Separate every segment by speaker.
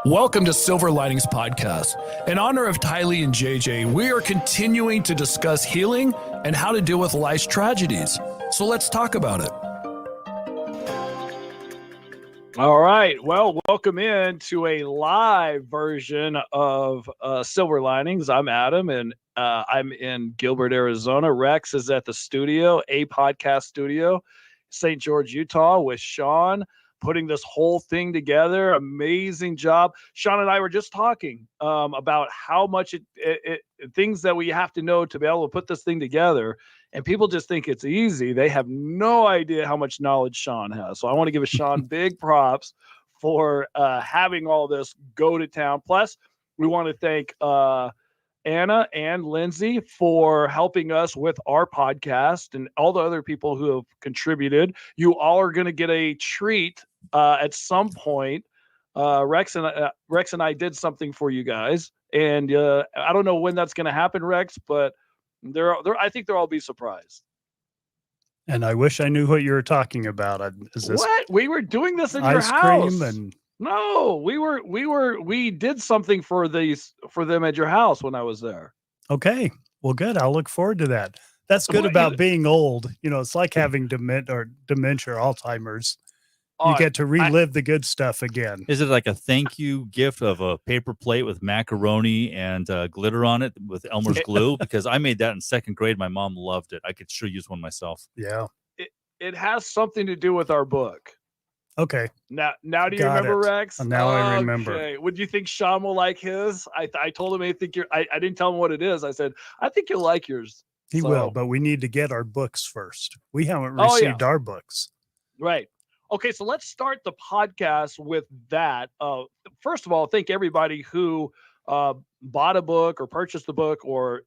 Speaker 1: Welcome to Silver Linings Podcast. In honor of Tylee and JJ, we are continuing to discuss healing and how to deal with life's tragedies. So let's talk about it.
Speaker 2: All right. Well, welcome in to a live version of Silver Linings. I'm Adam, and I'm in Gilbert, Arizona. Rex is at the studio, a podcast studio, St. George, Utah, with Sean, putting this whole thing together. Amazing job. Sean and I were just talking about how much things that we have to know to be able to put this thing together. And people just think it's easy. They have no idea how much knowledge Sean has. So I want to give Sean big props for having all this go to town. Plus, we want to thank Anna and Lindsay for helping us with our podcast and all the other people who have contributed. You all are going to get a treat at some point. Rex and I did something for you guys, and I don't know when that's going to happen, Rex, but I think they'll all be surprised.
Speaker 3: And I wish I knew what you were talking about. Is this
Speaker 2: what? We were doing this in your house.
Speaker 3: Ice cream and
Speaker 2: no, we did something for them at your house when I was there.
Speaker 3: Okay. Well, good. I'll look forward to that. That's good about being old. You know, it's like having dementia, Alzheimer's. You get to relive the good stuff again.
Speaker 4: Is it like a thank you gift of a paper plate with macaroni and glitter on it with Elmer's glue? Because I made that in second grade. My mom loved it. I could sure use one myself.
Speaker 3: Yeah.
Speaker 2: It has something to do with our book.
Speaker 3: Okay.
Speaker 2: Now do you remember, Rex?
Speaker 3: Now I remember.
Speaker 2: Okay. Would you think Sean will like his? I told him I think I didn't tell him what it is. I said, I think you'll like yours.
Speaker 3: He will, but we need to get our books first. We haven't received our books.
Speaker 2: Right. Okay, so let's start the podcast with that. First of all, thank everybody who bought a book or purchased a book or,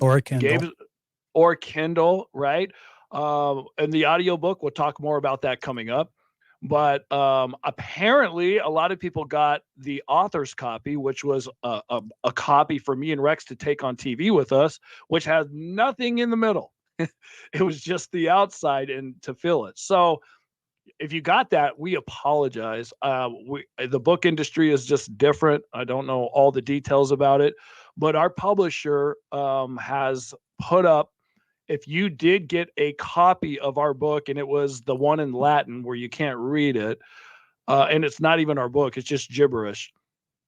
Speaker 3: or a Kindle.
Speaker 2: Kindle, right? And the audiobook, we'll talk more about that coming up. But apparently a lot of people got the author's copy, which was a copy for me and Rex to take on TV with us, which has nothing in the middle. It was just the outside and to fill it. So if you got that, we apologize. The book industry is just different. I don't know all the details about it, but our publisher has put up, if you did get a copy of our book, and it was the one in Latin where you can't read it, and it's not even our book, it's just gibberish.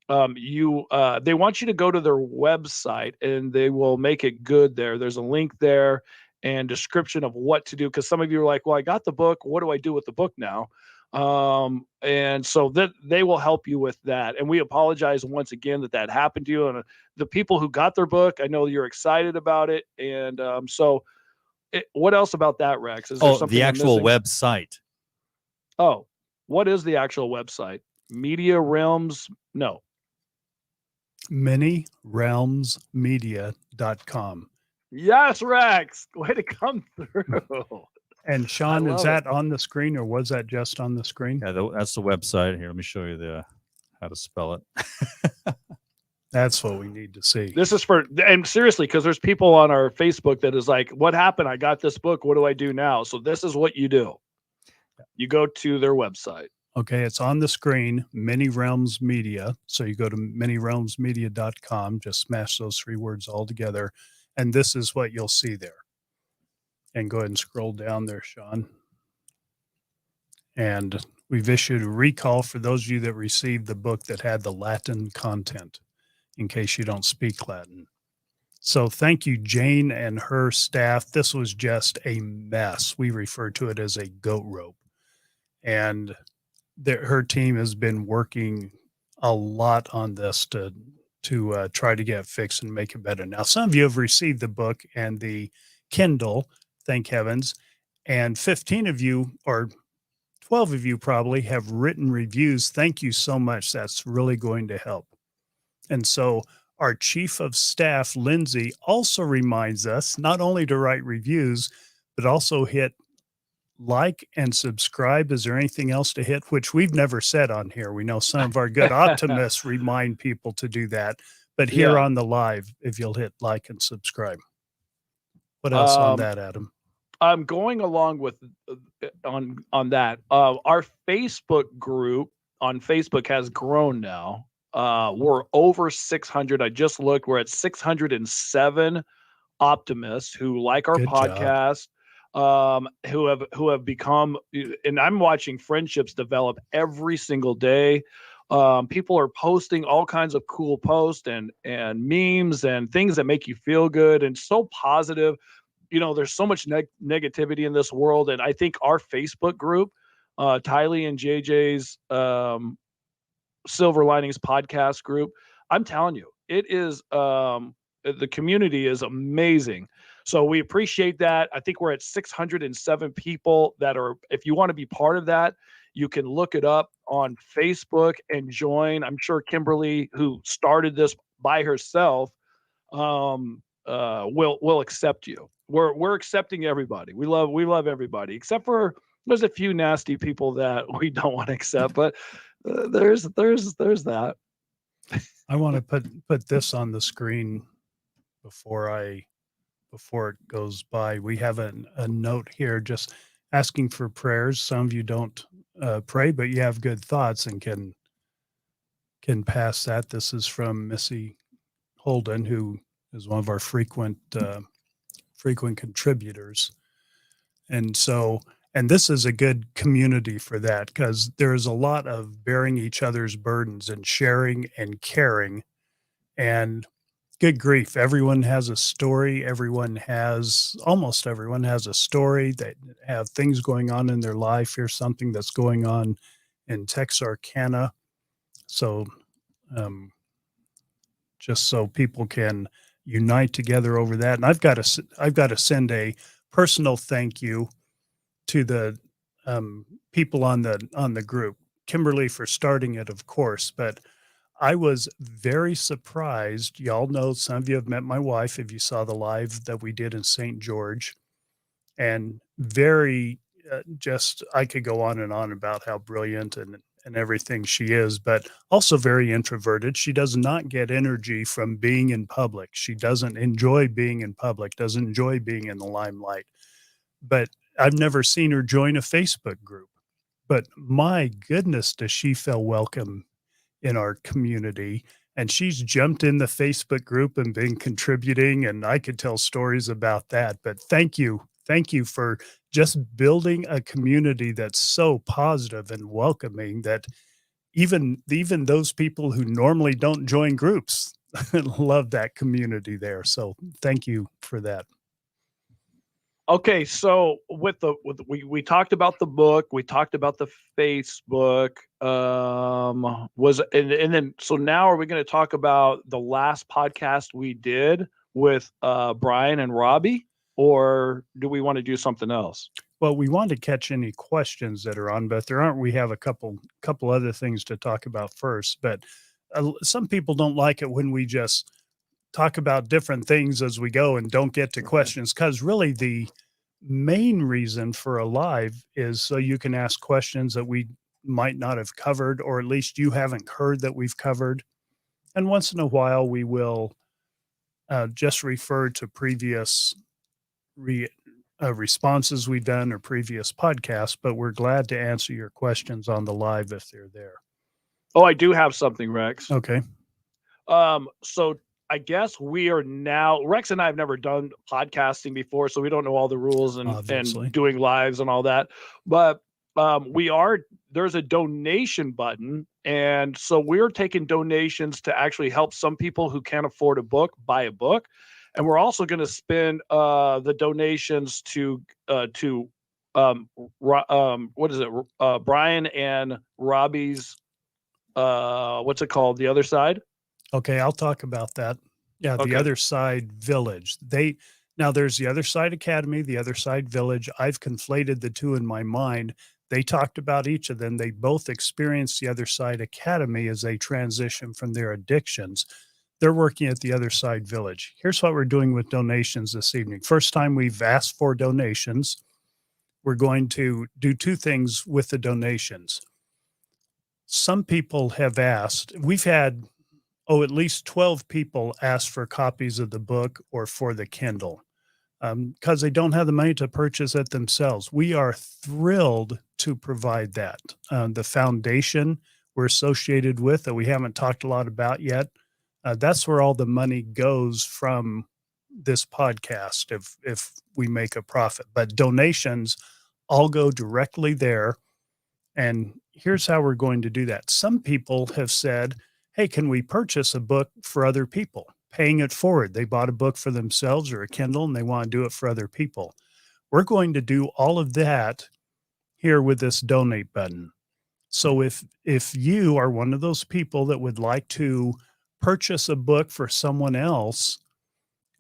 Speaker 2: They want you to go to their website and they will make it good there. There's a link there and description of what to do, because some of you are like, well, I got the book, what do I do with the book now? And so that they will help you with that. And we apologize once again that happened to you. And the people who got their book, I know you're excited about it. And what else about that, Rex? Is there something
Speaker 4: the actual website?
Speaker 2: Oh, what is the actual website? Media Realms? No.
Speaker 3: ManyRealmsMedia.com.
Speaker 2: Yes, Rex. Way to come through.
Speaker 3: And Sean, is that on the screen or was that just on the screen?
Speaker 4: Yeah, that's the website. Here, let me show you how to spell it.
Speaker 3: That's what we need to see.
Speaker 2: This is and seriously, because there's people on our Facebook that is like, what happened? I got this book. What do I do now? So this is what you do. You go to their website.
Speaker 3: Okay, it's on the screen, Many Realms Media. So you go to ManyRealmsMedia.com, just smash those three words all together. And this is what you'll see there. And go ahead and scroll down there, Sean. And we've issued a recall for those of you that received the book that had the Latin content, in case you don't speak Latin. So thank you, Jane and her staff. This was just a mess. We refer to it as a goat rope. And her team has been working a lot on this to try to get it fixed and make it better. Now, some of you have received the book and the Kindle, thank heavens, and 15 of you, or 12 of you probably, have written reviews. Thank you so much. That's really going to help. And so our chief of staff, Lindsay, also reminds us not only to write reviews, but also hit like and subscribe. Is there anything else to hit, which we've never said on here? We know some of our good optimists remind people to do that, but here on the live, if you'll hit like and subscribe. What else on that, Adam?
Speaker 2: I'm going along with on that. Our Facebook group on Facebook has grown now. We're over 600. I just looked. We're at 607 optimists who like our
Speaker 3: Good job.
Speaker 2: podcast, who have become, and I'm watching friendships develop every single day. People are posting all kinds of cool posts and memes and things that make you feel good and so positive. There's so much negativity in this world, and I think our Facebook group, Tylee and JJ's Silver Linings podcast group, I'm telling you, it is the community is amazing. So we appreciate that. I think we're at 607 people that are, if you want to be part of that, you can look it up on Facebook and join. I'm sure Kimberly, who started this by herself, will accept you. We're accepting everybody. We love everybody, except for there's a few nasty people that we don't want to accept, but there's that.
Speaker 3: I want to put this on the screen before it goes by. We have a note here just asking for prayers. Some of you don't pray, but you have good thoughts and can pass that. This is from Missy Holden, who is one of our frequent contributors. And this is a good community for that, because there's a lot of bearing each other's burdens and sharing and caring. And good grief, everyone has a story. Almost everyone has a story. They have things going on in their life. Here's something that's going on in Texarkana. So just so people can unite together over that. And I've got to send a personal thank you to the people on the group. Kimberly for starting it, of course, but I was very surprised. Y'all know, some of you have met my wife if you saw the live that we did in St. George, and very I could go on and on about how brilliant and everything she is, but also very introverted. She does not get energy from being in public. She doesn't enjoy being in public, doesn't enjoy being in the limelight. But I've never seen her join a Facebook group. But my goodness, does she feel welcome in our community. And she's jumped in the Facebook group and been contributing, and I could tell stories about that. But thank you for just building a community that's so positive and welcoming that even those people who normally don't join groups love that community there. So thank you for that.
Speaker 2: Okay, so we talked about the book, we talked about the Facebook, and then so now are we going to talk about the last podcast we did with Brian and Robbie, or do we want to do something else?
Speaker 3: Well, we want to catch any questions that are on, but we have a couple other things to talk about first. But some people don't like it when we just talk about different things as we go and don't get to questions, because really the main reason for a live is so you can ask questions that we might not have covered, or at least you haven't heard that we've covered. And once in a while, we will just refer to previous responses we've done or previous podcasts, but we're glad to answer your questions on the live if they're there.
Speaker 2: Oh, I do have something, Rex.
Speaker 3: Okay.
Speaker 2: So I guess we are now, Rex and I have never done podcasting before, so we don't know all the rules and doing lives and all that. But there's a donation button. And so we're taking donations to actually help some people who can't afford a book, buy a book. And we're also going to spend the donations to Brian and Robbie's, what's it called? The Other Side?
Speaker 3: Okay, I'll talk about that. Yeah, the Other Side Village. Now there's the Other Side Academy, the Other Side Village. I've conflated the two in my mind. They talked about each of them. They both experienced the Other Side Academy as they transition from their addictions. They're working at the Other Side Village. Here's what we're doing with donations this evening. First time we've asked for donations. We're going to do two things with the donations. Some people have asked, we've had at least 12 people ask for copies of the book or for the Kindle because they don't have the money to purchase it themselves. We are thrilled to provide that. The foundation, we're associated with that we haven't talked a lot about yet. That's where all the money goes from this podcast if we make a profit. But donations all go directly there. And here's how we're going to do that. Some people have said, hey, can we purchase a book for other people? Paying it forward. They bought a book for themselves or a Kindle and they want to do it for other people. We're going to do all of that here with this donate button. So if you are one of those people that would like to purchase a book for someone else,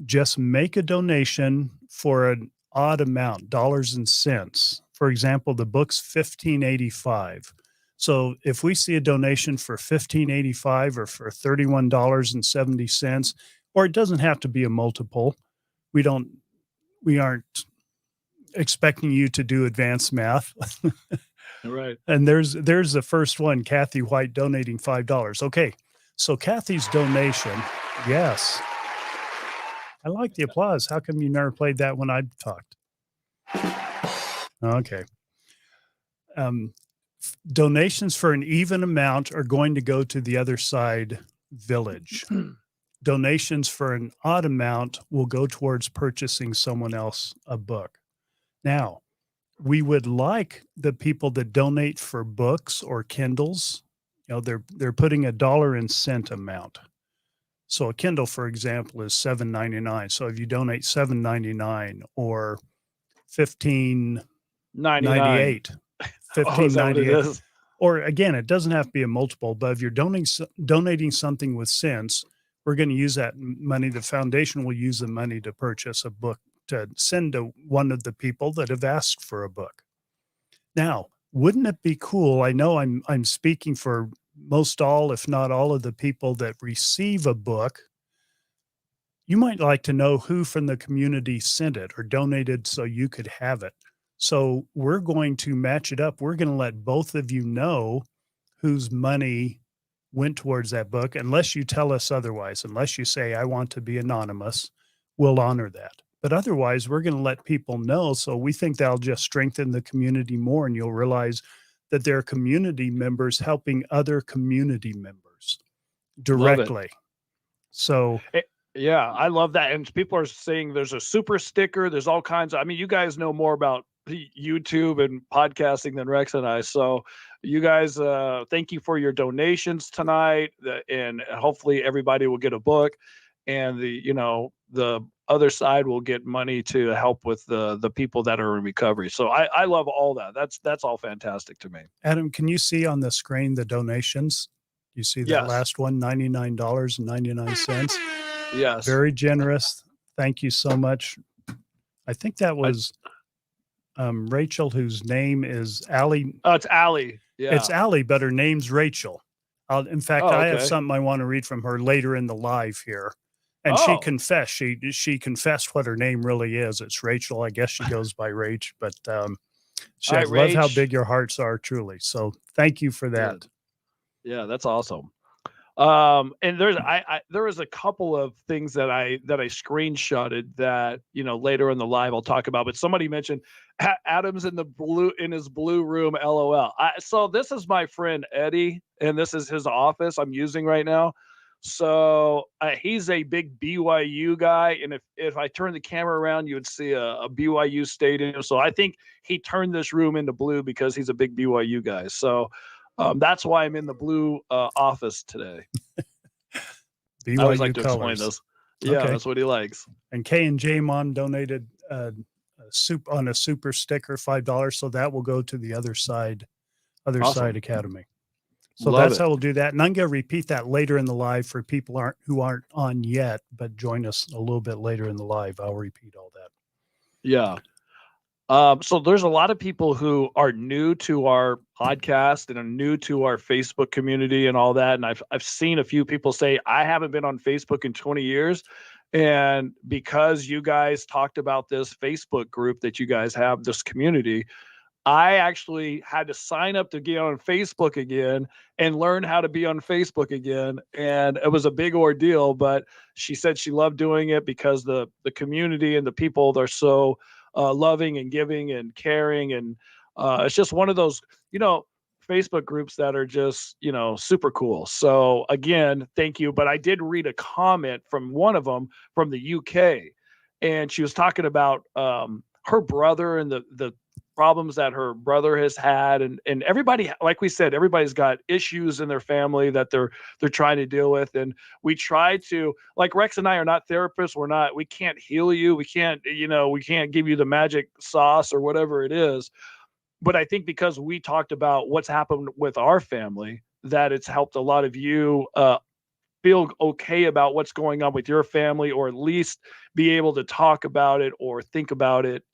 Speaker 3: just make a donation for an odd amount, dollars and cents. For example, the book's $15.85. So if we see a donation for $15.85 or for $31.70, or it doesn't have to be a multiple, we aren't expecting you to do advanced math.
Speaker 2: Right.
Speaker 3: And there's the first one, Kathy White donating $5. Okay. So Kathy's donation, yes. I like the applause. How come you never played that when I talked? Okay. Donations for an even amount are going to go to the Other Side Village. Donations for an odd amount will go towards purchasing someone else a book. Now, we would like the people that donate for books or Kindles, they're putting a dollar and cent amount. So a Kindle, for example, is $7.99. So if you donate $7.99 or $15.98, $15.98, or again, it doesn't have to be a multiple, but if you're donating something with cents, we're going to use that money. The foundation will use the money to purchase a book to send to one of the people that have asked for a book. Now, wouldn't it be cool? I know I'm speaking for most all, if not all of the people that receive a book. You might like to know who from the community sent it or donated so you could have it. So we're going to match it up. We're going to let both of you know whose money went towards that book, unless you tell us otherwise. Unless you say, I want to be anonymous, we'll honor that. But otherwise, we're going to let people know. So we think that'll just strengthen the community more, and you'll realize that there are community members helping other community members directly. So
Speaker 2: yeah, I love that. And people are saying there's a super sticker. There's all kinds of, you guys know more about YouTube and podcasting than Rex and I. So you guys, thank you for your donations tonight. And hopefully everybody will get a book, and the other side will get money to help with the people that are in recovery. So I love all that. That's all fantastic to me.
Speaker 3: Adam, can you see on the screen the donations? You see that last one, $99.99.
Speaker 2: Yes.
Speaker 3: Very generous. Thank you so much. I think that was Rachel, whose name is Allie.
Speaker 2: Oh, it's Allie. Yeah.
Speaker 3: It's Allie, but her name's Rachel. In fact, I have something I want to read from her later in the live here. And she confessed. She confessed what her name really is. It's Rachel. I guess she goes by Rach, but she said, love how big your hearts are, truly. So thank you for that.
Speaker 2: Yeah, that's awesome. And there was a couple of things that I screenshotted that, later in the live I'll talk about, but somebody mentioned Adam's in his blue room, LOL. So this is my friend Eddie, and this is his office I'm using right now. So he's a big BYU guy, and if I turn the camera around, you would see a BYU stadium. So I think he turned this room into blue because he's a big BYU guy. So that's why I'm in the blue office today.
Speaker 3: BYU
Speaker 2: I always like to
Speaker 3: colors.
Speaker 2: explain this. Yeah, okay. That's what he likes.
Speaker 3: And Kay and Jamon donated a super sticker, $5. So that will go to the Other Side Academy. So that's how we'll do that. And I'm going to repeat that later in the live for people who aren't on yet, but join us a little bit later in the live. I'll repeat all that.
Speaker 2: Yeah. So there's a lot of people who are new to our podcast and are new to our Facebook community and all that. And I've seen a few people say, I haven't been on Facebook in 20 years. And because you guys talked about this Facebook group that you guys have, this community, I actually had to sign up to get on Facebook again and learn how to be on Facebook again. And it was a big ordeal, but she said she loved doing it because the community and the people, they're so loving and giving and caring. And it's just one of those, Facebook groups that are just, super cool. So again, thank you. But I did read a comment from one of them from the UK, and she was talking about her brother and the problems that her brother has had, and everybody, like we said, everybody's got issues in their family that they're trying to deal with. And we try to, like, Rex and I are not therapists. We can't heal you. We can't give you the magic sauce or whatever it is. But I think because we talked about what's happened with our family, that it's helped a lot of you feel okay about what's going on with your family, or at least be able to talk about it or think about it.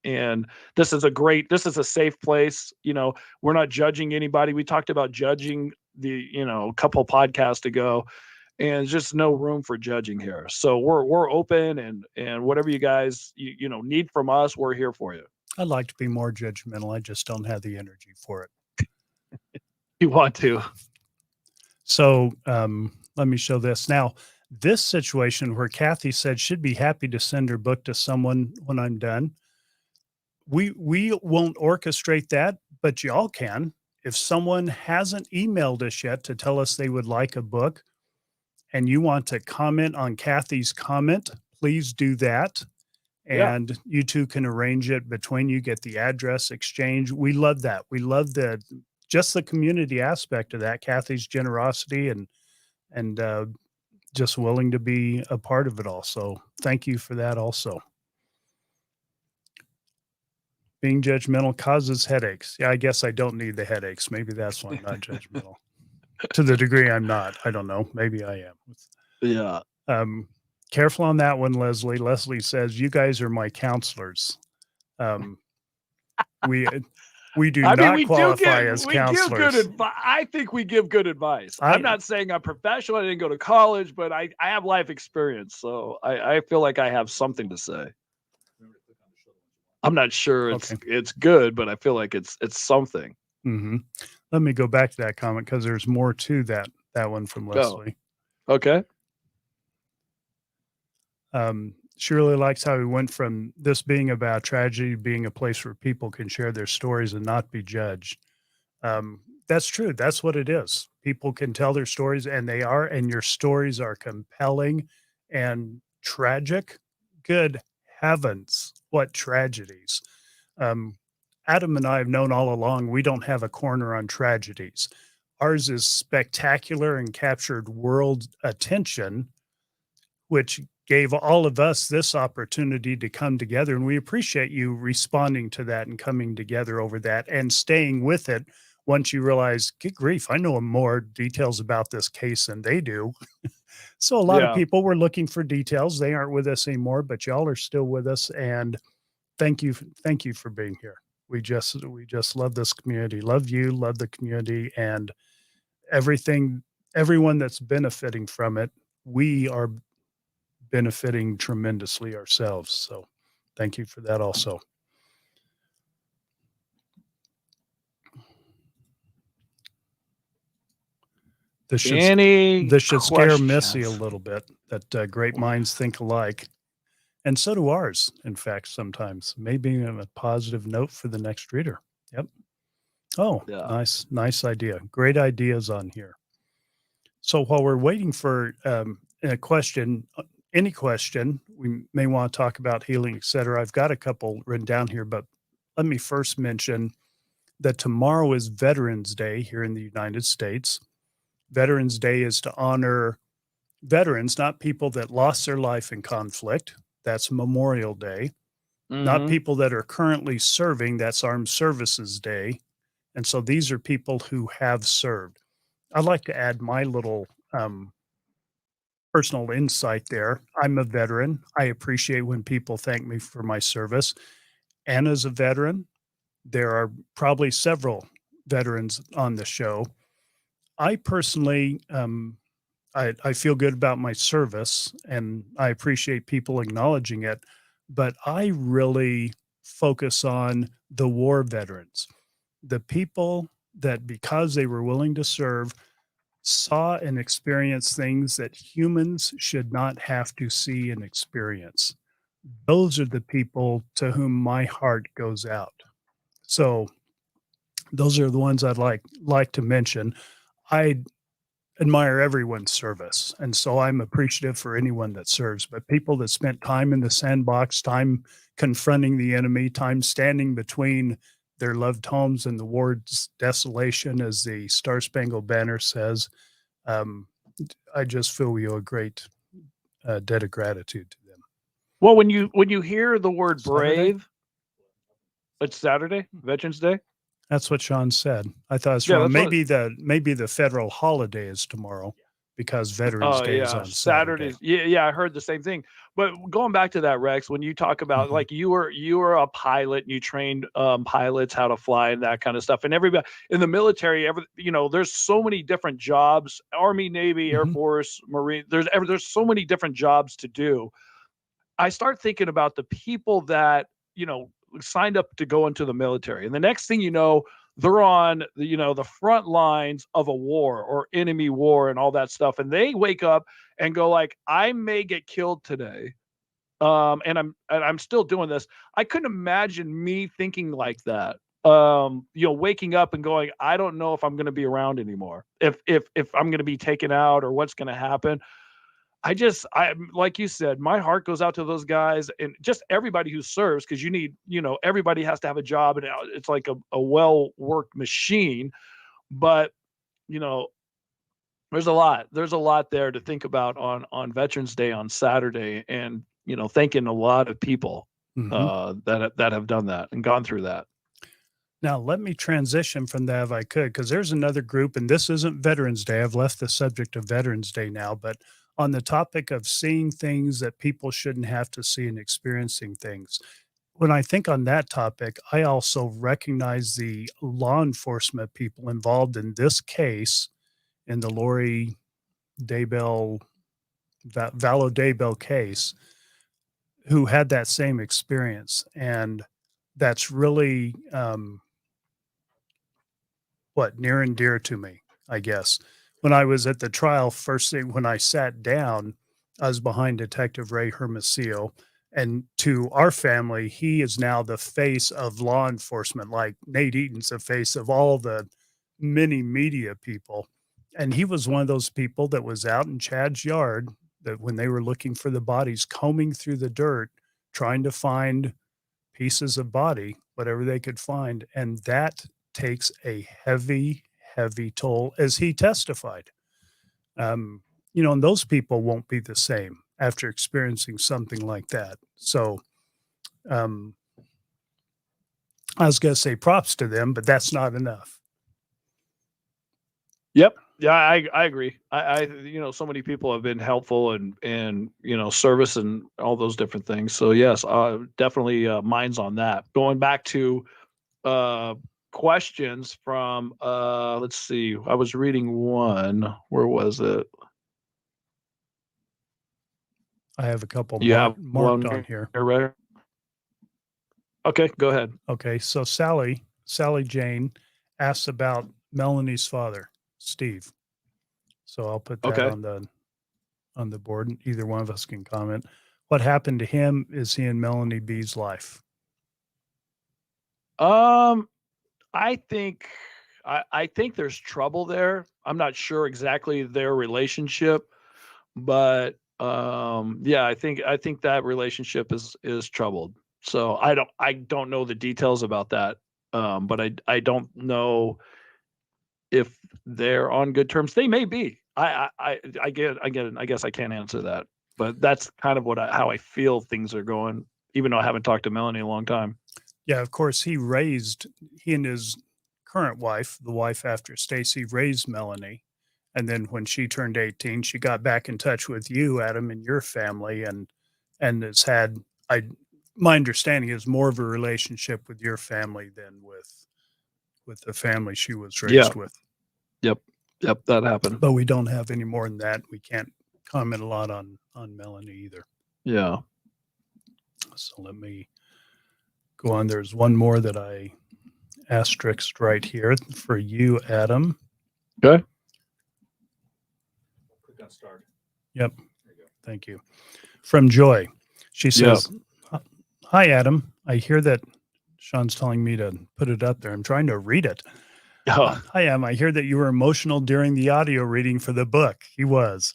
Speaker 2: And this is a safe place. We're not judging anybody. We talked about judging a couple podcasts ago, and there's just no room for judging here. So we're open, and whatever you guys need from us, we're here for you.
Speaker 3: I'd like to be more judgmental. I just don't have the energy for it.
Speaker 2: You want to.
Speaker 3: So let me show this. Now, this situation where Kathy said she'd be happy to send her book to someone when I'm done. We won't orchestrate that, but y'all can. If someone hasn't emailed us yet to tell us they would like a book and you want to comment on Kathy's comment, please do that. And you two can arrange it between you, get the address exchange. We love that. We love just the community aspect of that, Kathy's generosity and just willing to be a part of it all. So thank you for that also. Being judgmental causes headaches. Yeah, I guess I don't need the headaches. Maybe that's why I'm not judgmental. To the degree I'm not. I don't know. Maybe I am.
Speaker 2: Yeah.
Speaker 3: Careful on that one, Leslie. Leslie says, you guys are my counselors. We do not qualify as counselors.
Speaker 2: I think we give good advice. I'm not saying I'm professional. I didn't go to college, but I have life experience. So I feel like I have something to say. I'm not sure it's good, but I feel like it's something.
Speaker 3: Mm-hmm. Let me go back to that comment because there's more to that one from Leslie.
Speaker 2: Okay.
Speaker 3: Shirley likes how we went from this being about tragedy being a place where people can share their stories and not be judged. That's true. That's what it is. People can tell their stories, and your stories are compelling and tragic. Good heavens, what tragedies. Adam and I have known all along we don't have a corner on tragedies. Ours is spectacular and captured world attention, which gave all of us this opportunity to come together. And we appreciate you responding to that and coming together over that and staying with it once you realize, good grief, I know more details about this case than they do. So a lot of people were looking for details. They aren't with us anymore, but y'all are still with us. And thank you for being here. We just love this community, love you, love the community, and everyone that's benefiting from it. We are benefiting tremendously ourselves. So thank you for that also. This should scare Missy a little bit, that great minds think alike. And so do ours, in fact, sometimes. Maybe a positive note for the next reader. Yep. Oh, yeah. Nice idea. Great ideas on here. So while we're waiting for any question, we may want to talk about healing, etc. I've got a couple written down here, but let me first mention that tomorrow is Veterans Day here in the United States. Veterans Day is to honor veterans, not people that lost their life in conflict. That's Memorial Day. Mm-hmm. Not people that are currently serving. That's Armed Services Day. And so these are people who have served. I'd like to add my little personal insight there. I'm a veteran. I appreciate when people thank me for my service. And as a veteran, there are probably several veterans on the show. I personally, I feel good about my service, and I appreciate people acknowledging it, but I really focus on the war veterans, the people that, because they were willing to serve, saw and experienced things that humans should not have to see and experience. Those are the people to whom my heart goes out. So Those are the ones I'd like to mention. I admire everyone's service, and so I'm appreciative for anyone that serves. But people that spent time in the sandbox, time confronting the enemy, time standing between their loved homes and the war's desolation, as the Star Spangled Banner says, I just feel we owe a great debt of gratitude to them.
Speaker 2: Well, when you hear the word
Speaker 3: Saturday?
Speaker 2: brave, it's Saturday, Veterans Day.
Speaker 3: That's what Sean said. I thought it's
Speaker 2: Yeah,
Speaker 3: wrong.
Speaker 2: that's what-
Speaker 3: Maybe the federal holiday is tomorrow because Veterans
Speaker 2: Oh
Speaker 3: Day is
Speaker 2: yeah,
Speaker 3: on Saturday.
Speaker 2: Saturdays. Yeah, I heard the same thing. But going back to that, Rex, when you talk about
Speaker 3: Mhm.
Speaker 2: like you were a pilot and you trained pilots how to fly and that kind of stuff, and everybody in the military, there's so many different jobs: Army, Navy, Air
Speaker 3: Mhm.
Speaker 2: Force, Marine. There's so many different jobs to do. I start thinking about the people that signed up to go into the military, and the next thing you know, they're on the front lines of a war or enemy war and all that stuff, and they wake up and go like, I may get killed today, and I'm still doing this. I couldn't imagine me thinking like that. Waking up and going, I don't know if I'm going to be around anymore, if I'm going to be taken out or what's going to happen. I like you said, my heart goes out to those guys and just everybody who serves, because you need, everybody has to have a job, and it's like a well-worked machine. But, you know, there's a lot there to think about on Veterans Day on Saturday, and, thanking a lot of people
Speaker 3: Mhm.
Speaker 2: that have done that and gone through that.
Speaker 3: Now, let me transition from that if I could, because there's another group, and this isn't Veterans Day. I've left the subject of Veterans Day now, but on the topic of seeing things that people shouldn't have to see and experiencing things. When I think on that topic, I also recognize the law enforcement people involved in this case, in the Lori Daybell, Vallow Daybell case, who had that same experience. And that's really, near and dear to me, I guess. When I was at the trial, first thing when I sat down, I was behind Detective Ray Hermosillo. And to our family, he is now the face of law enforcement, like Nate Eaton's the face of all the many media people. And he was one of those people that was out in Chad's yard, that when they were looking for the bodies, combing through the dirt, trying to find pieces of body, whatever they could find. And that takes a heavy, heavy toll, as he testified. And those people won't be the same after experiencing something like that. So um, I was going to say props to them, but that's not enough.
Speaker 2: Yep. Yeah, I agree. So many people have been helpful and service and all those different things. So yes, definitely mine's on that. Going back to questions from let's see. I was reading one. Where was it?
Speaker 3: I have a couple
Speaker 2: You have
Speaker 3: marked
Speaker 2: one
Speaker 3: on here.
Speaker 2: right? Okay, go ahead.
Speaker 3: Okay, so Sally Jane asks about Melanie's father, Steve. So I'll put that
Speaker 2: Okay.
Speaker 3: on the board. Either one of us can comment. What happened to him? Is he in Melanie B's life?
Speaker 2: I think I think there's trouble there. I'm not sure exactly their relationship, but yeah, I think that relationship is troubled. So I don't know the details about that. But I don't know if they're on good terms. They may be. I get it. I guess I can't answer that. But that's kind of how I feel things are going, even though I haven't talked to Melanie in a long time.
Speaker 3: Yeah, of course, he and his current wife, the wife after Stacy, raised Melanie. And then when she turned 18, she got back in touch with you, Adam, and your family, and has had, my understanding is, more of a relationship with your family than with the family she was
Speaker 2: Yeah.
Speaker 3: raised with.
Speaker 2: Yep. That happened.
Speaker 3: But we don't have any more than that. We can't comment a lot on Melanie either.
Speaker 2: Yeah.
Speaker 3: So let me go on. There's one more that I asterisked right here for you, Adam.
Speaker 2: Okay.
Speaker 4: Click on start.
Speaker 3: Yep. Thank you. From Joy. She says, Hi, Adam. I hear that Sean's telling me to put it up there. I'm trying to read it.
Speaker 2: Oh,
Speaker 3: Hi, Em. I hear that you were emotional during the audio reading for the book. He was.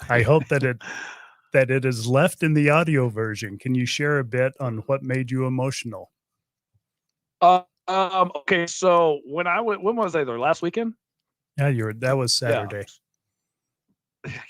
Speaker 3: I hope that it is left in the audio version. Can you share a bit on what made you emotional?
Speaker 2: okay. So when was I there? Last weekend?
Speaker 3: Yeah, that was
Speaker 2: Yeah.
Speaker 3: Saturday.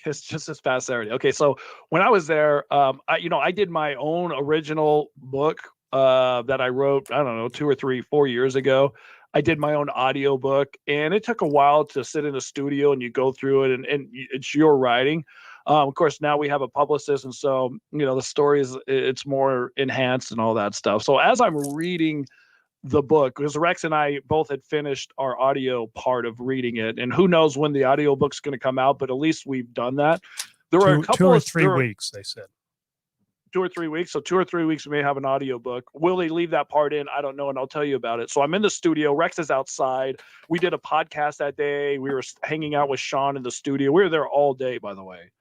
Speaker 2: It's just this past Saturday. Okay, so when I was there, I did my own original book that I wrote, I don't know, 2 or 3, 4 years ago. I did my own audio book, and it took a while to sit in a studio and you go through it, and it's your writing. Of course, now we have a publicist, and so the story it's more enhanced and all that stuff. So as I'm reading the book, because Rex and I both had finished our audio part of reading it, and who knows when the audio book's going to come out, but at least we've done that. There were a couple
Speaker 3: 2 or
Speaker 2: of
Speaker 3: 3 weeks, they said.
Speaker 2: 2 or 3 weeks. So 2 or 3 weeks we may have an audio book. Will they leave that part in? I don't know, and I'll tell you about it. So I'm in the studio. Rex is outside. We did a podcast that day. We were hanging out with Sean in the studio. We were there all day, by the way.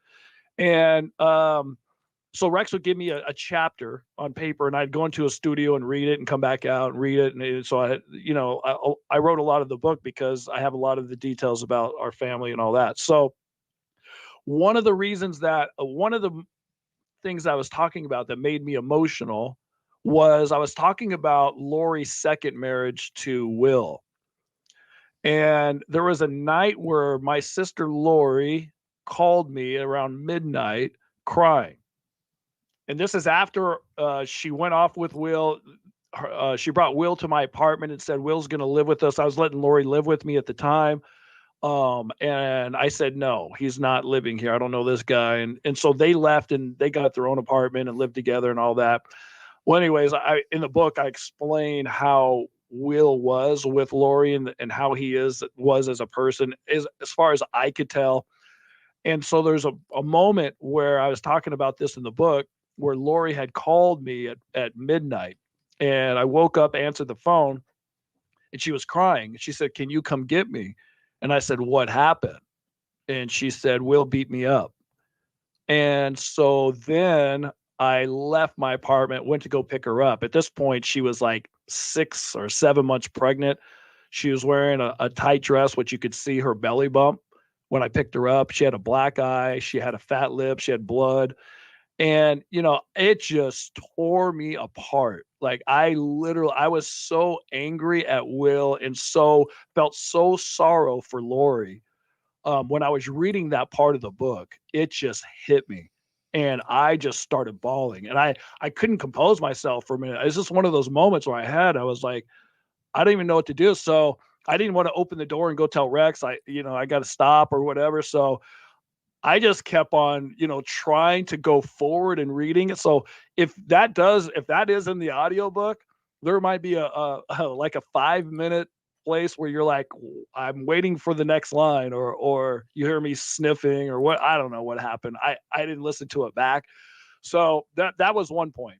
Speaker 2: And so Rex would give me a chapter on paper, and I'd go into a studio and read it and come back out and read it. And so I wrote a lot of the book because I have a lot of the details about our family and all that. So one of the things I was talking about that made me emotional was I was talking about Lori's second marriage to Will. And there was a night where my sister Lori called me around midnight crying. And this is after she went off with Will. She brought Will to my apartment and said, Will's going to live with us. I was letting Lori live with me at the time. And I said, no, he's not living here. I don't know this guy. And so they left and they got their own apartment and lived together and all that. Well, anyways, in the book, I explain how Will was with Lori and how he was as a person, as far as I could tell. And so there's a moment where I was talking about this in the book, where Lori had called me at midnight, and I woke up, answered the phone, and she was crying. She said, can you come get me? And I said, what happened? And she said, Will beat me up. And so then I left my apartment, went to go pick her up. At this point, she was like 6 or 7 months pregnant. She was wearing a tight dress, which you could see her belly bump. When I picked her up, she had a black eye. She had a fat lip. She had blood. And, it just tore me apart. Like I was so angry at Will and felt so sorrow for Lori. When I was reading that part of the book, it just hit me and I just started bawling, and I couldn't compose myself for a minute. It's just one of those moments where I was like, I don't even know what to do. So I didn't want to open the door and go tell Rex, I got to stop or whatever. So I just kept on, trying to go forward and reading it. So if that is in the audiobook, there might be like a 5-minute place where you're like, I'm waiting for the next line, or you hear me sniffing or what. I don't know what happened. I didn't listen to it back. So that was one point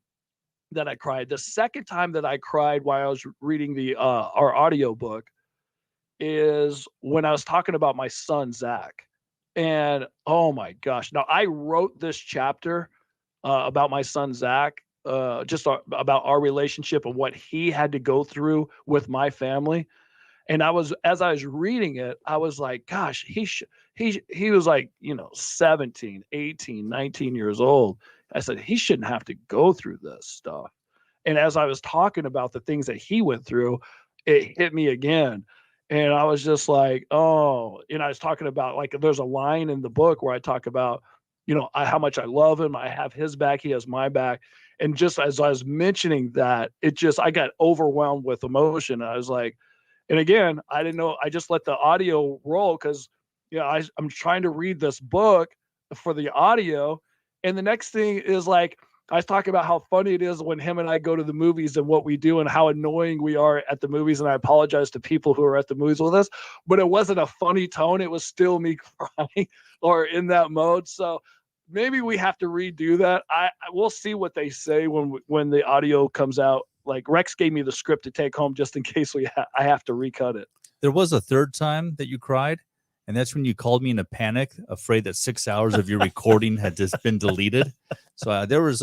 Speaker 2: that I cried. The second time that I cried while I was reading our audiobook is when I was talking about my son, Zach. And oh my gosh. Now I wrote this chapter about my son, Zach, just about our relationship and what he had to go through with my family. And as I was reading it, I was like, gosh, he was like, 17, 18, 19 years old. I said, he shouldn't have to go through this stuff. And as I was talking about the things that he went through, it hit me again. And I was just like, oh, I was talking about, like, there's a line in the book where I talk about, how much I love him. I have his back. He has my back. And just as I was mentioning that, I got overwhelmed with emotion. I was like, and again, I didn't know. I just let the audio roll because, I'm trying to read this book for the audio. And the next thing is like, I was talking about how funny it is when him and I go to the movies and what we do and how annoying we are at the movies. And I apologize to people who are at the movies with us, but it wasn't a funny tone. It was still me crying or in that mode. So maybe we have to redo that. We'll see what they say when the audio comes out. Like Rex gave me the script to take home just in case I have to recut it.
Speaker 4: There was a third time that you cried, and that's when you called me in a panic, afraid that 6 hours of your recording had just been deleted. So there was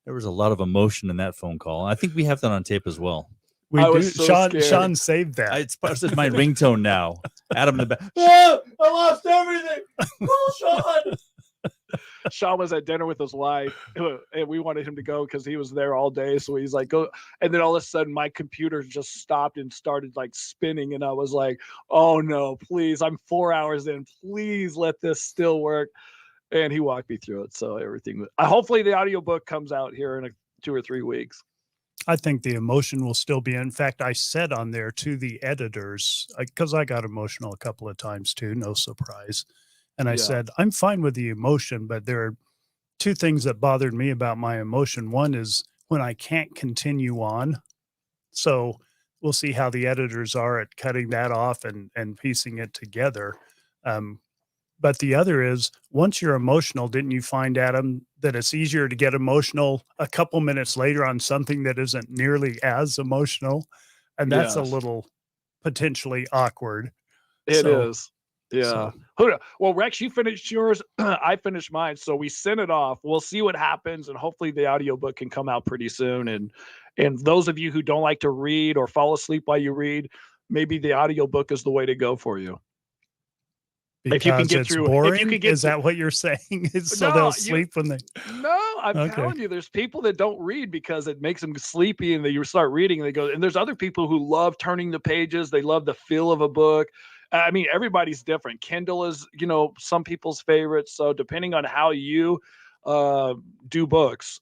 Speaker 4: There was a lot of emotion in that phone call. I think we have that on tape as well.
Speaker 3: We
Speaker 2: I
Speaker 3: do.
Speaker 2: was so
Speaker 3: Sean,
Speaker 2: scared.
Speaker 3: Sean saved that.
Speaker 4: It's part of my ringtone now. Adam in the back. Oh, I lost everything. Oh, Sean.
Speaker 2: Sean was at dinner with his wife, and we wanted him to go because he was there all day. So he's like, go. And then all of a sudden, my computer just stopped and started like spinning. And I was like, oh no, please. I'm 4 hours in. Please let this still work. And he walked me through it. So everything, hopefully the audiobook comes out here in 2 or 3 weeks.
Speaker 3: I think the emotion will still be. In fact, I said on there to the editors, because I got emotional a couple of times too, no surprise. And I said, I'm fine with the emotion, but there are two things that bothered me about my emotion. One is when I can't continue on. So we'll see how the editors are at cutting that off and piecing it together. But the other is, once you're emotional, didn't you find, Adam, that it's easier to get emotional a couple minutes later on something that isn't nearly as emotional? And that's a little potentially awkward.
Speaker 2: It is. Yeah.
Speaker 3: So,
Speaker 2: Well, Rex, you finished yours. I finished mine. So we sent it off. We'll see what happens. And hopefully the audiobook can come out pretty soon. And those of you who don't like to read or fall asleep while you read, maybe the audiobook is the way to go for you.
Speaker 3: Because
Speaker 2: if you can get
Speaker 3: it's
Speaker 2: through,
Speaker 3: boring,
Speaker 2: if you can get
Speaker 3: is that what you're saying? So they'll sleep when they.
Speaker 2: No, I'm telling you, there's people that don't read because it makes them sleepy, and they start reading and they go. And there's other people who love turning the pages. They love the feel of a book. I mean, everybody's different. Kindle is, some people's favorites. So depending on how you do books,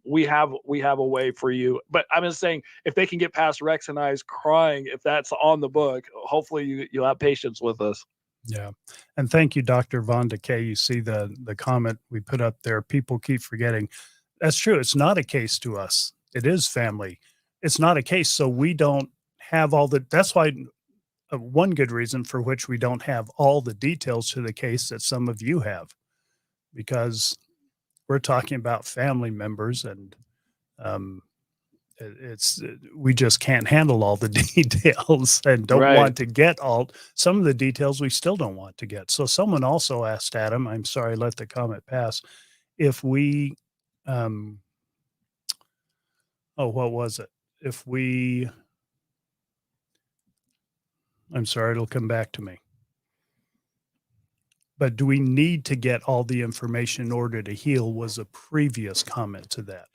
Speaker 2: we have a way for you. But I'm just saying, if they can get past Rex and I's crying, if that's on the book, hopefully you'll have patience with us.
Speaker 3: Yeah. And thank you, Dr. Von de Kay. You see the comment we put up there. People keep forgetting. That's true. It's not a case to us. It is family. It's not a case. So we don't have all the, that's why one good reason for which we don't have all the details to the case that some of you have, because we're talking about family members, and we just can't handle all the details and don't want to get some of the details we still don't want to get. So someone also asked Adam, I'm sorry, let the comment pass, if we, what was it? I'm sorry, it'll come back to me. But do we need to get all the information in order to heal, was a previous comment to that.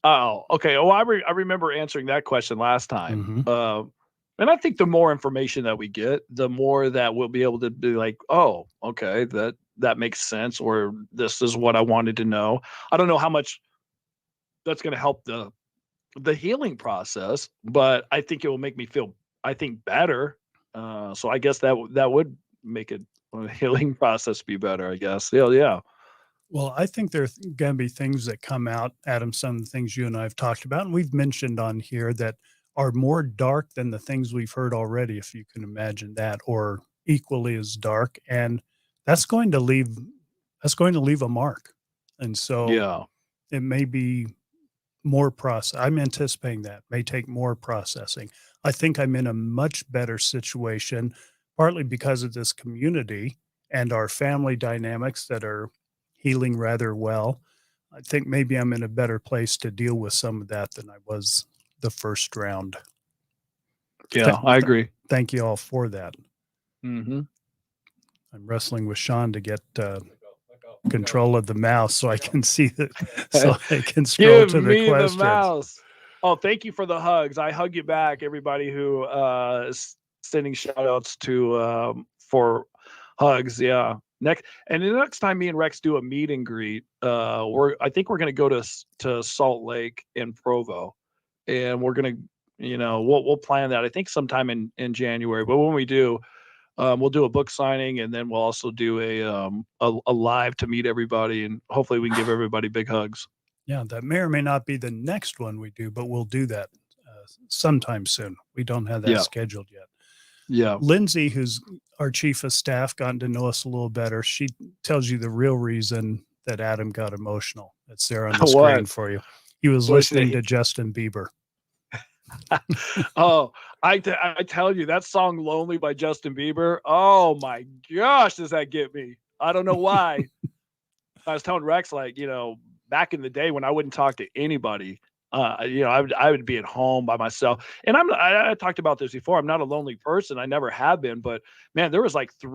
Speaker 2: Oh, okay. Oh, I remember answering that question last time. And I think the more information that we get, the more that we'll be able to be like, oh, okay, that makes sense, or this is what I wanted to know. I don't know how much that's going to help the healing process, but I think it will make me feel, better. So I guess that would make it a healing process be better, I guess. Yeah.
Speaker 3: Well, I think there are going to be things that come out, Adam, some of the things you and I have talked about, and we've mentioned on here, that are more dark than the things we've heard already, if you can imagine that, or equally as dark. And that's going to leave a mark. And so it may be more process. I'm anticipating that may take more processing. I think I'm in a much better situation, partly because of this community and our family dynamics that are healing rather well. I think maybe I'm in a better place to deal with some of that than I was the first round.
Speaker 2: Yeah, I agree.
Speaker 3: Thank you all for that.
Speaker 2: Mm-hmm.
Speaker 3: I'm wrestling with Sean to get control of the mouse so I can see that, so I can scroll to the questions.
Speaker 2: The mouse. Oh, thank you for the hugs. I hug you back, everybody who is sending shout outs to for hugs. Yeah. The next time me and Rex do a meet and greet, I think we're going to go to Salt Lake in Provo, and we're going to, we'll plan that. I think sometime in January. But when we do, we'll do a book signing, and then we'll also do a live to meet everybody, and hopefully we can give everybody big hugs.
Speaker 3: Yeah, that may or may not be the next one we do, but we'll do that sometime soon. We don't have that scheduled yet.
Speaker 2: Yeah.
Speaker 3: Lindsay, who's our chief of staff, gotten to know us a little better. She tells you the real reason that Adam got emotional. It's there on the screen for you. He was listening to Justin Bieber.
Speaker 2: Oh, I tell you, that song "Lonely" by Justin Bieber. Oh my gosh, does that get me? I don't know why. I was telling Rex, back in the day when I wouldn't talk to anybody, I would be at home by myself. And I talked about this before. I'm not a lonely person. I never have been, but man, there was like 2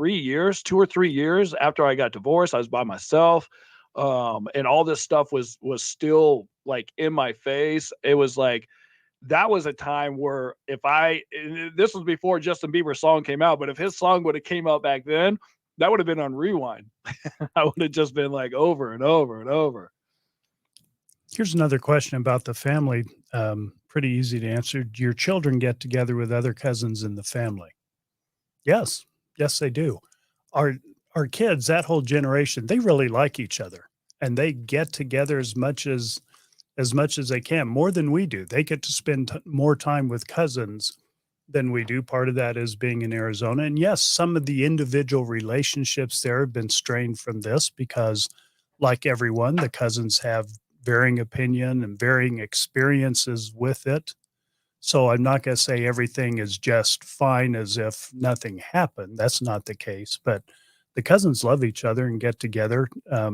Speaker 2: or 3 years after I got divorced, I was by myself. And all this stuff was still like in my face. It was like, that was a time where this was before Justin Bieber's song came out, but if his song would have came out back then, that would have been on rewind. I would have just been like over and over and over.
Speaker 3: Here's another question about the family. Pretty easy to answer. Do your children get together with other cousins in the family? Yes. Yes, they do. Our kids, that whole generation, they really like each other, and they get together as much as they can, more than we do. They get to spend more time with cousins than we do. Part of that is being in Arizona. And yes, some of the individual relationships there have been strained from this because, like everyone, the cousins have varying opinion and varying experiences with it. So I'm not going to say everything is just fine as if nothing happened. That's not the case, but the cousins love each other and get together. A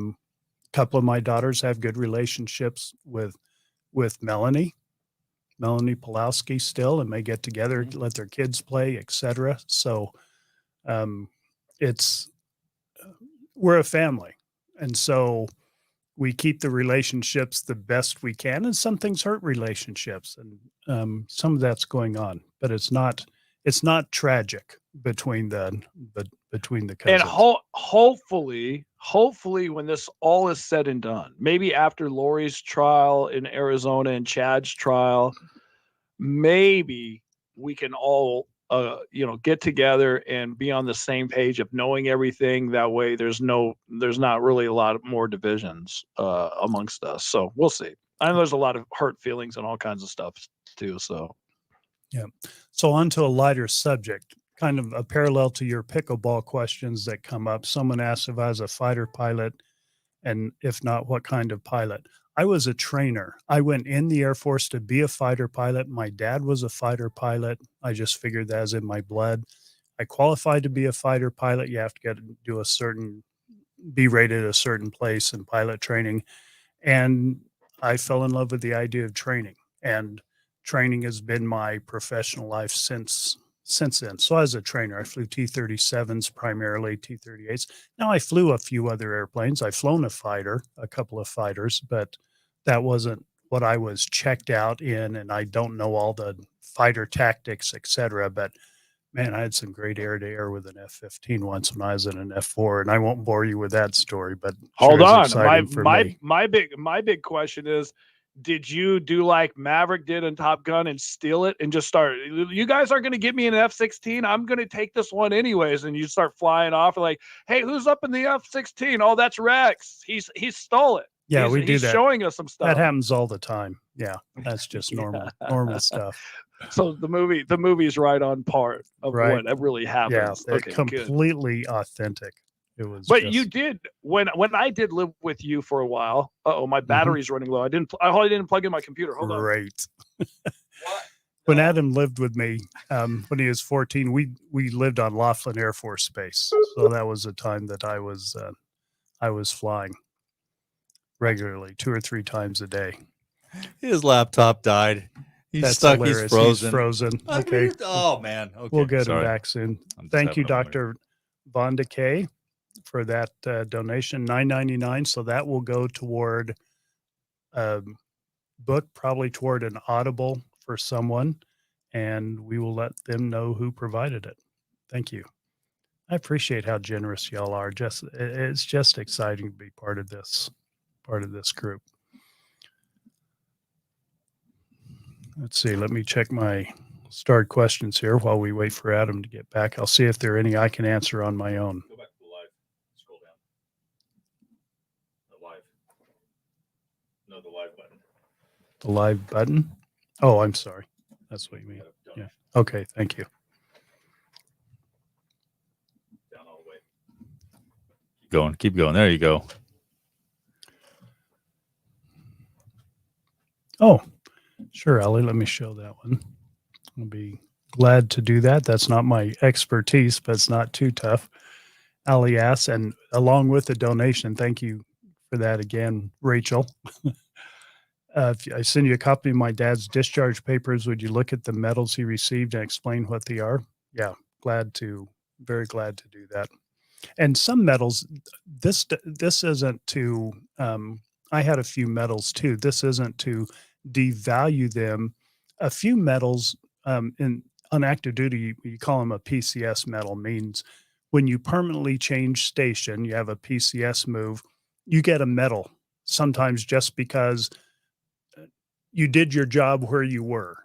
Speaker 3: couple of my daughters have good relationships with Melanie Pulowski still, and they get together, let their kids play, etc. So we're a family. And so we keep the relationships the best we can, and some things hurt relationships, and some of that's going on, but it's not tragic between the cousins.
Speaker 2: And hopefully when this all is said and done, maybe after Lori's trial in Arizona and Chad's trial, maybe we can all get together and be on the same page of knowing everything. That way there's not really a lot of more divisions amongst us. So we'll see. I know there's a lot of hurt feelings and all kinds of stuff too. So
Speaker 3: yeah. So on to a lighter subject, kind of a parallel to your pickleball questions that come up. Someone asked if I was a fighter pilot, and if not, what kind of pilot. I was a trainer. I went in the Air Force to be a fighter pilot. My dad was a fighter pilot. I just figured that was in my blood. I qualified to be a fighter pilot. You have to be rated a certain place in pilot training. And I fell in love with the idea of training. And training has been my professional life since then. So as a trainer, I flew T-37s, primarily T-38s. Now I flew a few other airplanes. I've flown a couple of fighters, but that wasn't what I was checked out in. And I don't know all the fighter tactics, etc. But man, I had some great air-to-air with an F-15 once when I was in an F-4, and I won't bore you with that story. But
Speaker 2: hold on, my big question is, did you do like Maverick did in Top Gun and steal it and just start, you guys aren't going to get me an F-16. I'm going to take this one anyways. And you start flying off and like, hey, who's up in the F-16? Oh, that's Rex. He stole it.
Speaker 3: Yeah, we do that.
Speaker 2: He's showing us some stuff.
Speaker 3: That happens all the time. Yeah, that's just normal stuff.
Speaker 2: So the movie's right on part of what really happens.
Speaker 3: Yeah, okay, completely authentic. It was.
Speaker 2: But you did when I did live with you for a while. My battery's running low. I didn't plug in my computer. Hold on.
Speaker 3: Great. When Adam lived with me, when he was 14, we lived on Laughlin Air Force Base. So that was a time that I was flying regularly 2 or 3 times a day.
Speaker 4: His laptop died. He's stuck.
Speaker 3: Hilarious.
Speaker 4: He's frozen.
Speaker 3: He's frozen. Okay.
Speaker 4: Oh man. Okay.
Speaker 3: We'll get him back soon. Thank you, Dr. Von Decay, for that donation, $9.99. So that will go toward a book, probably toward an Audible for someone, and we will let them know who provided it. Thank you. I appreciate how generous y'all are. It's just exciting to be part of this group. Let's see. Let me check my starred questions here while we wait for Adam to get back. I'll see if there are any I can answer on my own.
Speaker 4: Go back to the live. Scroll down. The live. No, the live button.
Speaker 3: The live button? Oh, I'm sorry. That's what you mean. Yeah. Okay. Thank you.
Speaker 4: Down all the way. Keep going. There you go.
Speaker 3: Oh, sure, Ellie. Let me show that one. I'll be glad to do that. That's not my expertise, but it's not too tough. Ali asks, and along with the donation, thank you for that again, Rachel. If I send you a copy of my dad's discharge papers, would you look at the medals he received and explain what they are? Yeah, very glad to do that. And some medals, this isn't to, I had a few medals too. This isn't to devalue them. A few medals on active duty, you call them a PCS medal, means when you permanently change station, you have a PCS move, you get a medal, sometimes just because you did your job where you were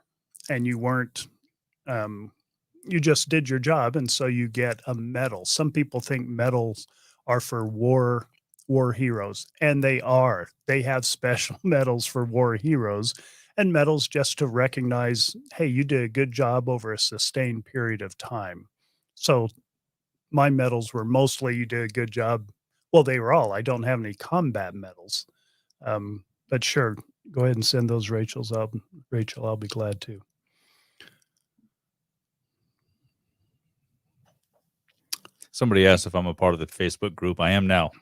Speaker 3: and you weren't, you just did your job. And so you get a medal. Some people think medals are for war heroes, and they are. They have special medals for war heroes and medals just to recognize, hey, you did a good job over a sustained period of time. So my medals were mostly, you did a good job. Well, they were all. I don't have any combat medals. But sure, go ahead and send those Rachel, I'll be glad to.
Speaker 4: Somebody asked if I'm a part of the Facebook group. I am now.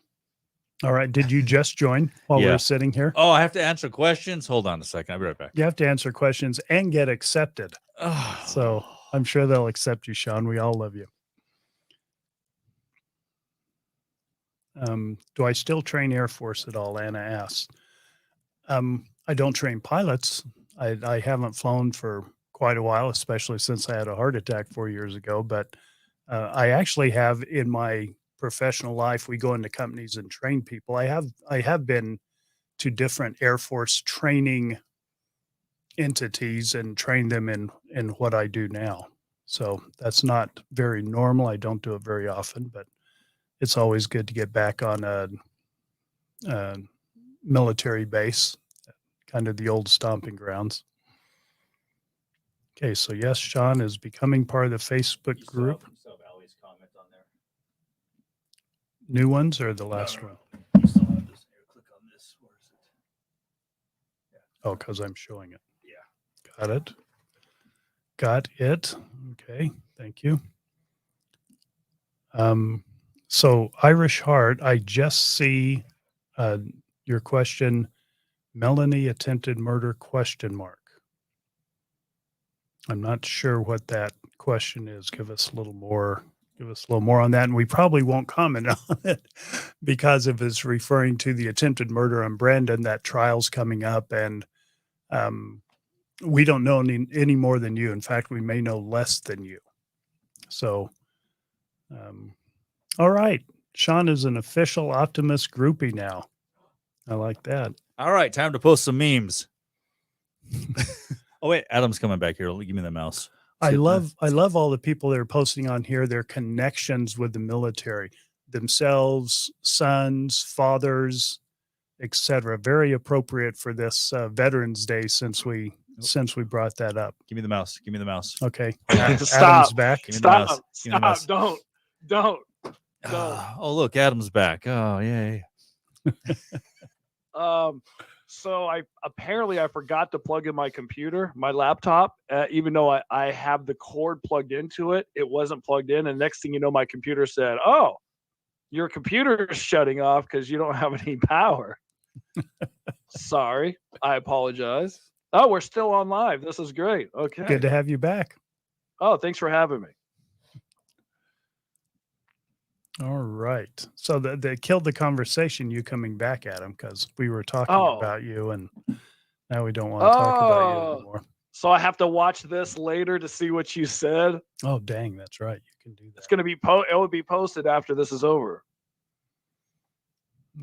Speaker 3: All right. Did you just join while we were sitting here?
Speaker 4: Oh, I have to answer questions? Hold on a second. I'll be right back.
Speaker 3: You have to answer questions and get accepted.
Speaker 4: Oh.
Speaker 3: So I'm sure they'll accept you, Sean. We all love you. Do I still train Air Force at all? Anna asks. I don't train pilots. I haven't flown for quite a while, especially since I had a heart attack 4 years ago. But I actually have, in my professional life, we go into companies and train people. I have been to different Air Force training entities and train them in what I do now. So that's not very normal. I don't do it very often, but it's always good to get back on a military base, kind of the old stomping grounds. Okay, so yes, Sean is becoming part of the Facebook group. New ones or the last one?
Speaker 4: You still have this. Here, click on this. Where is it? Yeah.
Speaker 3: Oh, because I'm showing it.
Speaker 4: Yeah.
Speaker 3: Got it. Got it. Okay, thank you. So Irish Heart, I just see your question, Melanie attempted murder ? I'm not sure what that question is. Give us a little more on that. And we probably won't comment on it because if it's referring to the attempted murder on Brandon, that trial's coming up, and we don't know any more than you. In fact, we may know less than you. So, all right. Sean is an official Optimist groupie now. I like that.
Speaker 4: All right, time to post some memes. Oh wait, Adam's coming back here. Give me the mouse.
Speaker 3: I love all the people that are posting on here, their connections with the military, themselves, sons, fathers, etc. Very appropriate for this Veterans Day since we brought that up.
Speaker 4: Give me the mouse. Give me the mouse.
Speaker 3: Okay.
Speaker 2: Stop.
Speaker 3: Adam's back.
Speaker 4: Give me the mouse. Give me the
Speaker 2: Stop.
Speaker 4: mouse.
Speaker 2: Don't.
Speaker 4: Oh look, Adam's back. Oh yay.
Speaker 2: So I forgot to plug in my computer, my laptop, even though I have the cord plugged into it. It wasn't plugged in. And next thing you know, my computer said, oh, your computer is shutting off because you don't have any power. Sorry. I apologize. Oh, we're still on live. This is great. Okay.
Speaker 3: Good to have you back.
Speaker 2: Oh, thanks for having me.
Speaker 3: All right. So they killed the conversation, you coming back, Adam, because we were talking about you, and now we don't want to talk about you anymore.
Speaker 2: So I have to watch this later to see what you said.
Speaker 3: Oh, dang. That's right. You can do that.
Speaker 2: It's going to be it will be posted after this is over.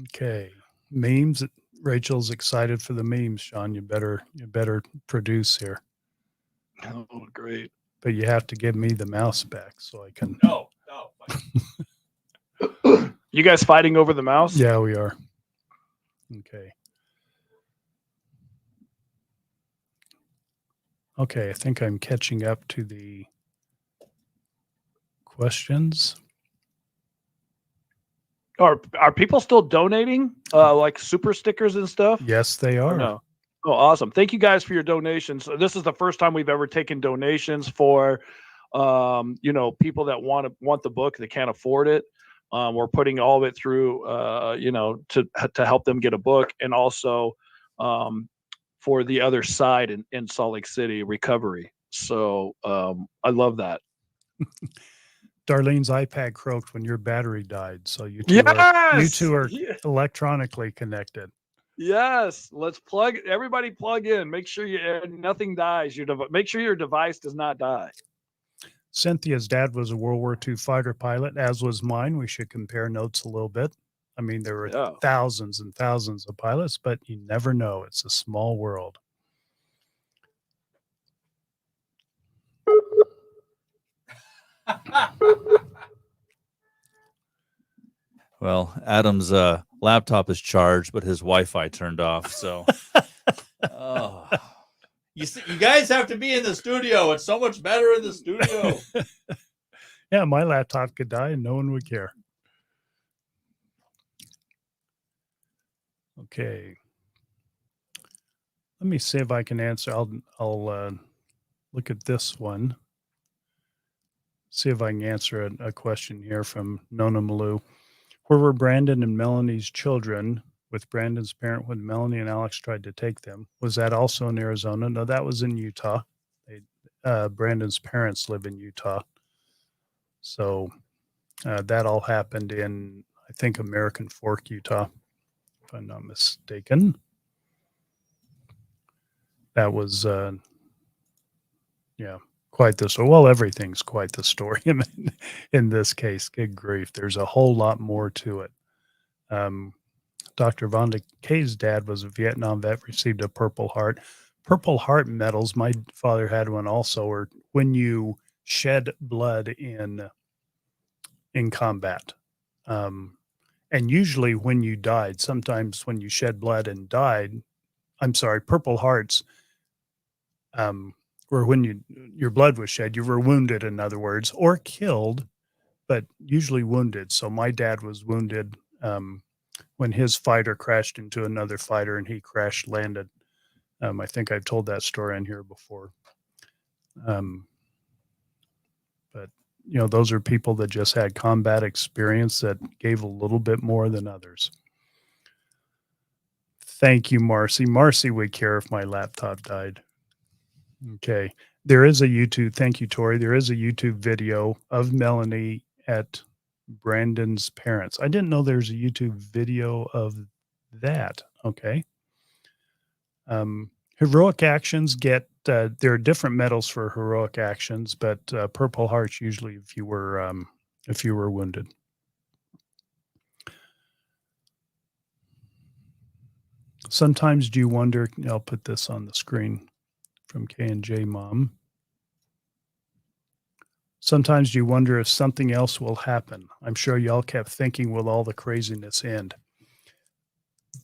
Speaker 3: Okay. Memes. Rachel's excited for the memes, Sean. You better produce here.
Speaker 2: Oh, great.
Speaker 3: But you have to give me the mouse back so I can.
Speaker 4: No.
Speaker 2: You guys fighting over the mouse?
Speaker 3: Yeah, we are. Okay. Okay, I think I'm catching up to the questions.
Speaker 2: Are people still donating like super stickers and stuff?
Speaker 3: Yes, they are.
Speaker 2: No. Oh, awesome. Thank you guys for your donations. This is the first time we've ever taken donations for people that want the book, they can't afford it. We're putting all of it through, to help them get a book, and also for the other side in Salt Lake City, recovery. So I love that.
Speaker 3: Darlene's iPad croaked when your battery died, so you
Speaker 2: Yes!
Speaker 3: two are
Speaker 2: Yeah.
Speaker 3: electronically connected.
Speaker 2: Yes, let's everybody plug in. Make sure nothing dies. Make sure your device does not die.
Speaker 3: Cynthia's dad was a World War II fighter pilot, as was mine. We should compare notes a little bit. I mean, there were
Speaker 2: Yeah.
Speaker 3: thousands and thousands of pilots, but you never know. It's a small world.
Speaker 4: Well, Adam's laptop is charged, but his Wi-Fi turned off. So, oh. You guys have to be in the studio. It's so much better in the studio.
Speaker 3: Yeah, my laptop could die and no one would care. Okay. Let me see if I can answer. I'll look at this one. See if I can answer a question here from Nona Malou. Where were Brandon and Melanie's children with Brandon's parent when Melanie and Alex tried to take them? Was that also in Arizona? No, that was in Utah. Brandon's parents live in Utah. So that all happened in, I think, American Fork, Utah, if I'm not mistaken. That was, quite the story. Well, everything's quite the story in this case. Good grief. There's a whole lot more to it. Dr. Vonda Kay's dad was a Vietnam vet, received a Purple Heart. Purple Heart medals, my father had one also, or when you shed blood in combat. And usually when you died, sometimes when you shed blood and died, Purple Hearts, or when your blood was shed, you were wounded, in other words, or killed, but usually wounded. So my dad was wounded when his fighter crashed into another fighter and he crash landed. I think I've told that story in here before. But, those are people that just had combat experience that gave a little bit more than others. Thank you, Marcy. Marcy would care if my laptop died. Okay. There is a YouTube. Thank you, Tori. There is a YouTube video of Melanie at Brandon's parents. I didn't know there's a YouTube video of that. Okay. Heroic actions get, there are different medals for heroic actions, but Purple Hearts usually if you were wounded. Sometimes do you wonder, I'll put this on the screen from K&J Mom. Sometimes do you wonder if something else will happen? I'm sure y'all kept thinking, will all the craziness end?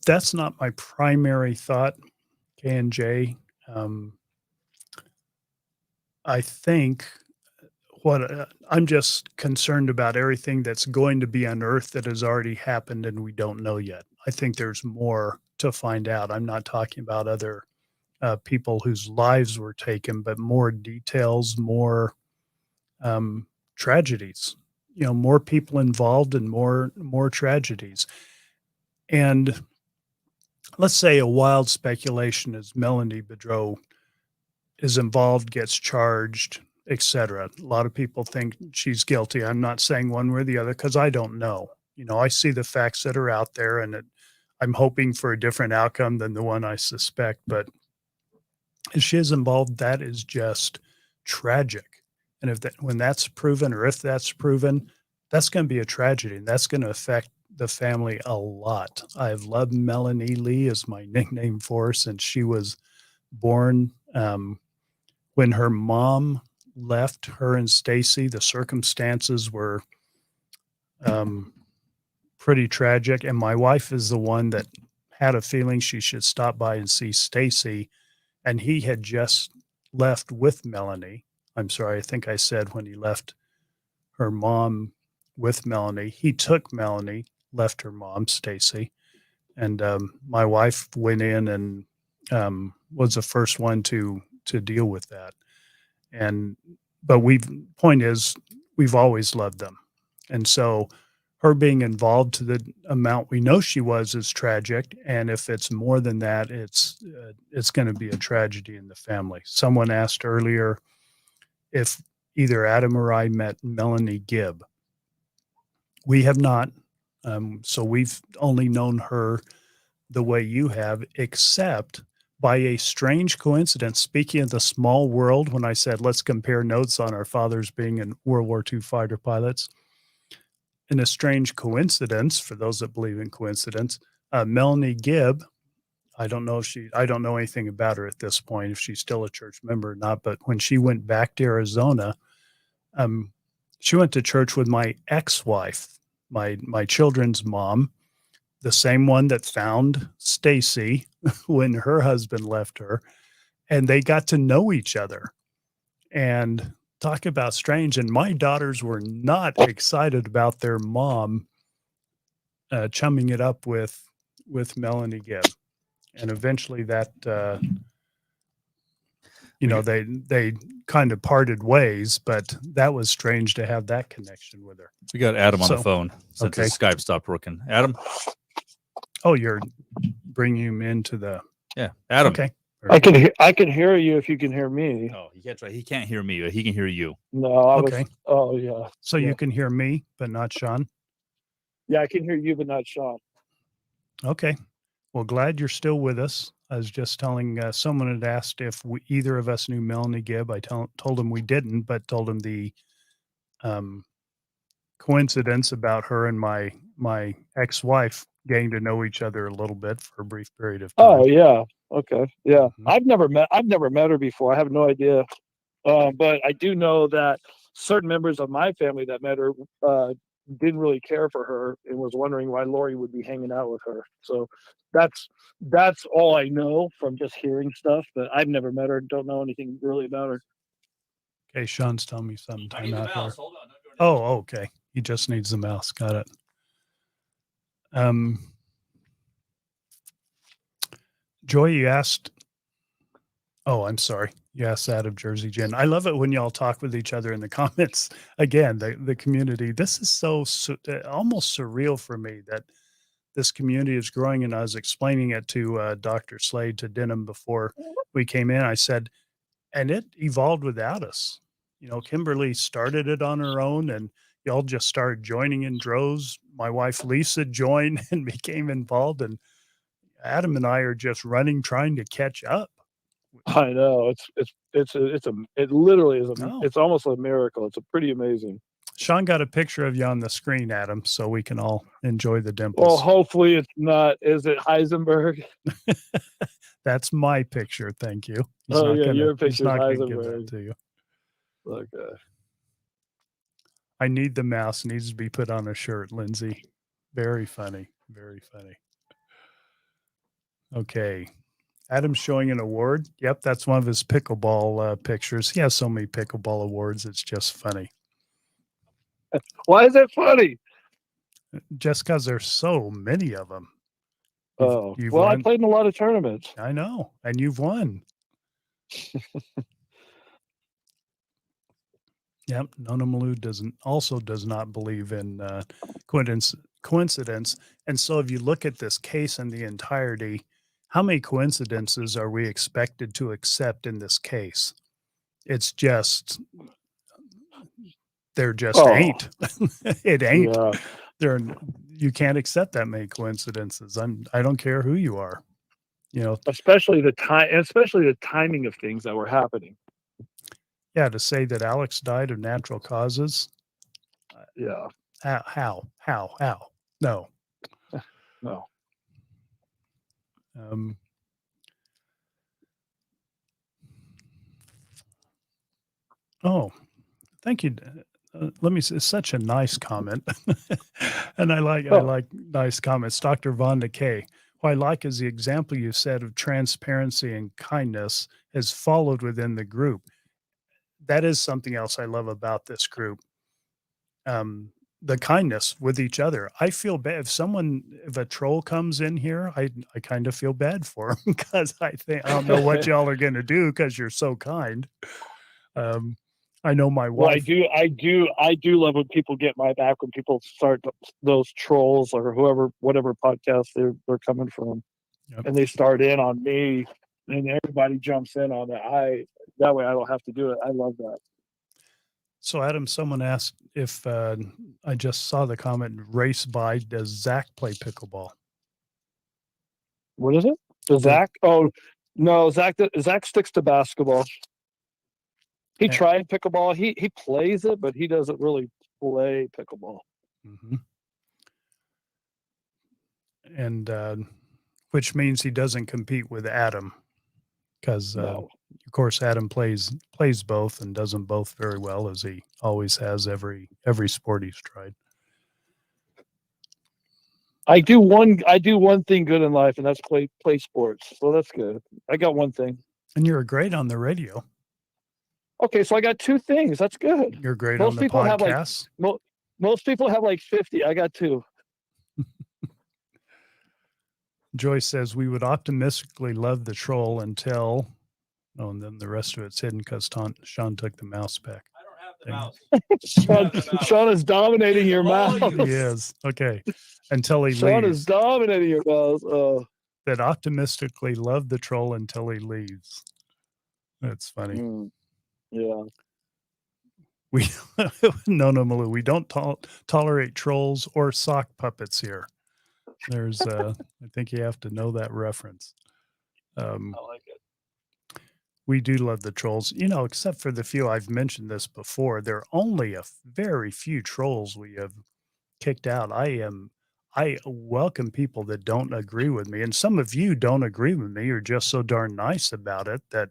Speaker 3: That's not my primary thought, K&J. I think I'm just concerned about everything that's going to be unearthed that has already happened and we don't know yet. I think there's more to find out. I'm not talking about other people whose lives were taken, but more details, more tragedies, more people involved and more tragedies. And let's say a wild speculation is Melanie Bedreau is involved, gets charged, etc. A lot of people think she's guilty. I'm not saying one way or the other because I don't know. I see the facts that are out there, and I'm hoping for a different outcome than the one I suspect. But if she is involved, that is just tragic. And when that's proven, or if that's proven, that's going to be a tragedy, and that's going to affect the family a lot. I've loved Melanie Lee as my nickname for her since she was born. When her mom left her and Stacy, the circumstances were pretty tragic. And my wife is the one that had a feeling she should stop by and see Stacy. And he had just left with Melanie. I'm sorry, I think I said when he left her mom with Melanie, he took Melanie, left her mom, Stacy. And my wife went in and was the first one to deal with that. But point is, we've always loved them. And so her being involved to the amount we know she was is tragic. And if it's more than that, it's going to be a tragedy in the family. Someone asked earlier if either Adam or I met Melanie Gibb. We have not. So we've only known her the way you have, except by a strange coincidence. Speaking of the small world, when I said, let's compare notes on our fathers being in World War II fighter pilots, in a strange coincidence, for those that believe in coincidence, Melanie Gibb, I don't know anything about her at this point, if she's still a church member or not, but when she went back to Arizona, she went to church with my ex-wife, my children's mom, the same one that found Stacy when her husband left her, and they got to know each other. And talk about strange. And my daughters were not excited about their mom chumming it up with Melanie Gibb. And eventually that, they kind of parted ways, but that was strange to have that connection with her.
Speaker 4: We got Adam on the phone since his Skype stopped working. Adam?
Speaker 3: Oh, you're bringing him into the...
Speaker 4: Yeah, Adam.
Speaker 3: Okay.
Speaker 5: I can hear you if you can hear me.
Speaker 4: Oh, he can't hear me, but he can hear you.
Speaker 5: No,
Speaker 3: Okay.
Speaker 5: Oh, yeah.
Speaker 3: So
Speaker 5: Yeah.
Speaker 3: you can hear me, but not Sean?
Speaker 5: Yeah, I can hear you, but not Sean.
Speaker 3: Okay. Well, glad you're still with us. I was just telling someone had asked if either of us knew Melanie Gibb. I told him we didn't, but told him the coincidence about her and my ex-wife getting to know each other a little bit for a brief period of time.
Speaker 5: Oh, yeah. Okay. Yeah.
Speaker 3: Mhm.
Speaker 5: I've never met her before. I have no idea. But I do know that certain members of my family that met her didn't really care for her and was wondering why Lori would be hanging out with her. So that's all I know from just hearing stuff, but I've never met her, don't know anything really about her.
Speaker 3: Okay, Sean's telling me something.
Speaker 4: I need the
Speaker 3: Time out here.
Speaker 4: mouse. Hold on. Don't do anything.
Speaker 3: Oh, okay. He just needs the mouse. Got it. Joy, you asked. Oh, I'm sorry. You asked that of Jersey Jen. I love it when y'all talk with each other in the comments. Again, the community. This is so almost surreal for me that this community is growing. And I was explaining it to Dr. Slade, to Denham, before we came in. I said, and it evolved without us. Kimberly started it on her own, and y'all just started joining in droves. My wife Lisa joined and became involved, and Adam and I are just running, trying to catch up.
Speaker 5: I know it literally is
Speaker 3: Oh.
Speaker 5: it's almost a miracle. It's pretty amazing.
Speaker 3: Sean got a picture of you on the screen, Adam, so we can all enjoy the dimples.
Speaker 5: Well, hopefully it's not. Is it Heisenberg?
Speaker 3: That's my picture. Thank you.
Speaker 5: Your
Speaker 3: He's
Speaker 5: picture
Speaker 3: not
Speaker 5: is
Speaker 3: going to give that
Speaker 5: Heisenberg.
Speaker 3: to you.
Speaker 5: Okay.
Speaker 3: I need the mouse. Needs to be put on a shirt, Lindsay. Very funny. Very funny. Okay. Adam's showing an award. Yep, that's one of his pickleball pictures. He has so many pickleball awards. It's just funny.
Speaker 5: Why is it funny?
Speaker 3: Just because there's so many of them. You've
Speaker 5: Well, I
Speaker 3: won.
Speaker 5: played in a lot of tournaments.
Speaker 3: I know, and you've won. Yep, Nona Malou does not believe in coincidence. And so if you look at this case in the entirety, how many coincidences are we expected to accept in this case? It's just, there just ain't. It ain't.
Speaker 5: Yeah.
Speaker 3: You can't accept that many coincidences. I don't care who you are.
Speaker 5: Especially the timing of things that were happening.
Speaker 3: Yeah, to say that Alex died of natural causes.
Speaker 5: Yeah.
Speaker 3: How? No.
Speaker 5: No.
Speaker 3: Oh, thank you. Let me say, such a nice comment. And I like nice comments. Dr. Vonda K. What I like is the example you said of transparency and kindness has followed within the group. That is something else I love about this group. The kindness with each other. I feel bad if a troll comes in here, I kind of feel bad for him because I don't know what y'all are going to do because you're so kind. I know my
Speaker 5: Well,
Speaker 3: wife.
Speaker 5: I do love when people get my back, when people start those trolls or whatever podcast they're coming from,
Speaker 3: Yep.
Speaker 5: and they start in on me, and everybody jumps in on it. That way I don't have to do it. I love that.
Speaker 3: So, Adam, someone asked if I just saw the comment, race by, does Zach play pickleball?
Speaker 5: What is it? Zach? Oh, no, Zach sticks to basketball. He tried pickleball. He plays it, but he doesn't really play pickleball.
Speaker 3: Mm-hmm. And which means he doesn't compete with Adam, because
Speaker 5: No.
Speaker 3: of course Adam plays both and does them both very well, as he always has every sport he's tried.
Speaker 5: I do one thing good in life, and that's play sports. So that's good. I got one thing.
Speaker 3: And you're great on the radio.
Speaker 5: Okay, so I got two things. That's good.
Speaker 3: You're great
Speaker 5: Most
Speaker 3: on the
Speaker 5: people have like
Speaker 3: podcasts.
Speaker 5: most people have like 50. I got two.
Speaker 3: Joyce says we would optimistically love the troll until, and then the rest of it's hidden because Sean took the mouse back.
Speaker 4: I don't have the mouse.
Speaker 5: Sean is dominating your
Speaker 4: Oh,
Speaker 5: mouth.
Speaker 3: He is. Okay. Until he
Speaker 5: Sean
Speaker 3: leaves.
Speaker 5: is dominating your mouth. Oh.
Speaker 3: That optimistically love the troll until he leaves. That's funny.
Speaker 5: Yeah.
Speaker 3: We no, Malou. We don't tolerate trolls or sock puppets here. There's I think you have to know that reference.
Speaker 5: I like it.
Speaker 3: We do love the trolls, except for the few. I've mentioned this before. There are only a very few trolls we have kicked out. I welcome people that don't agree with me, and some of you don't agree with me. You're just so darn nice about it that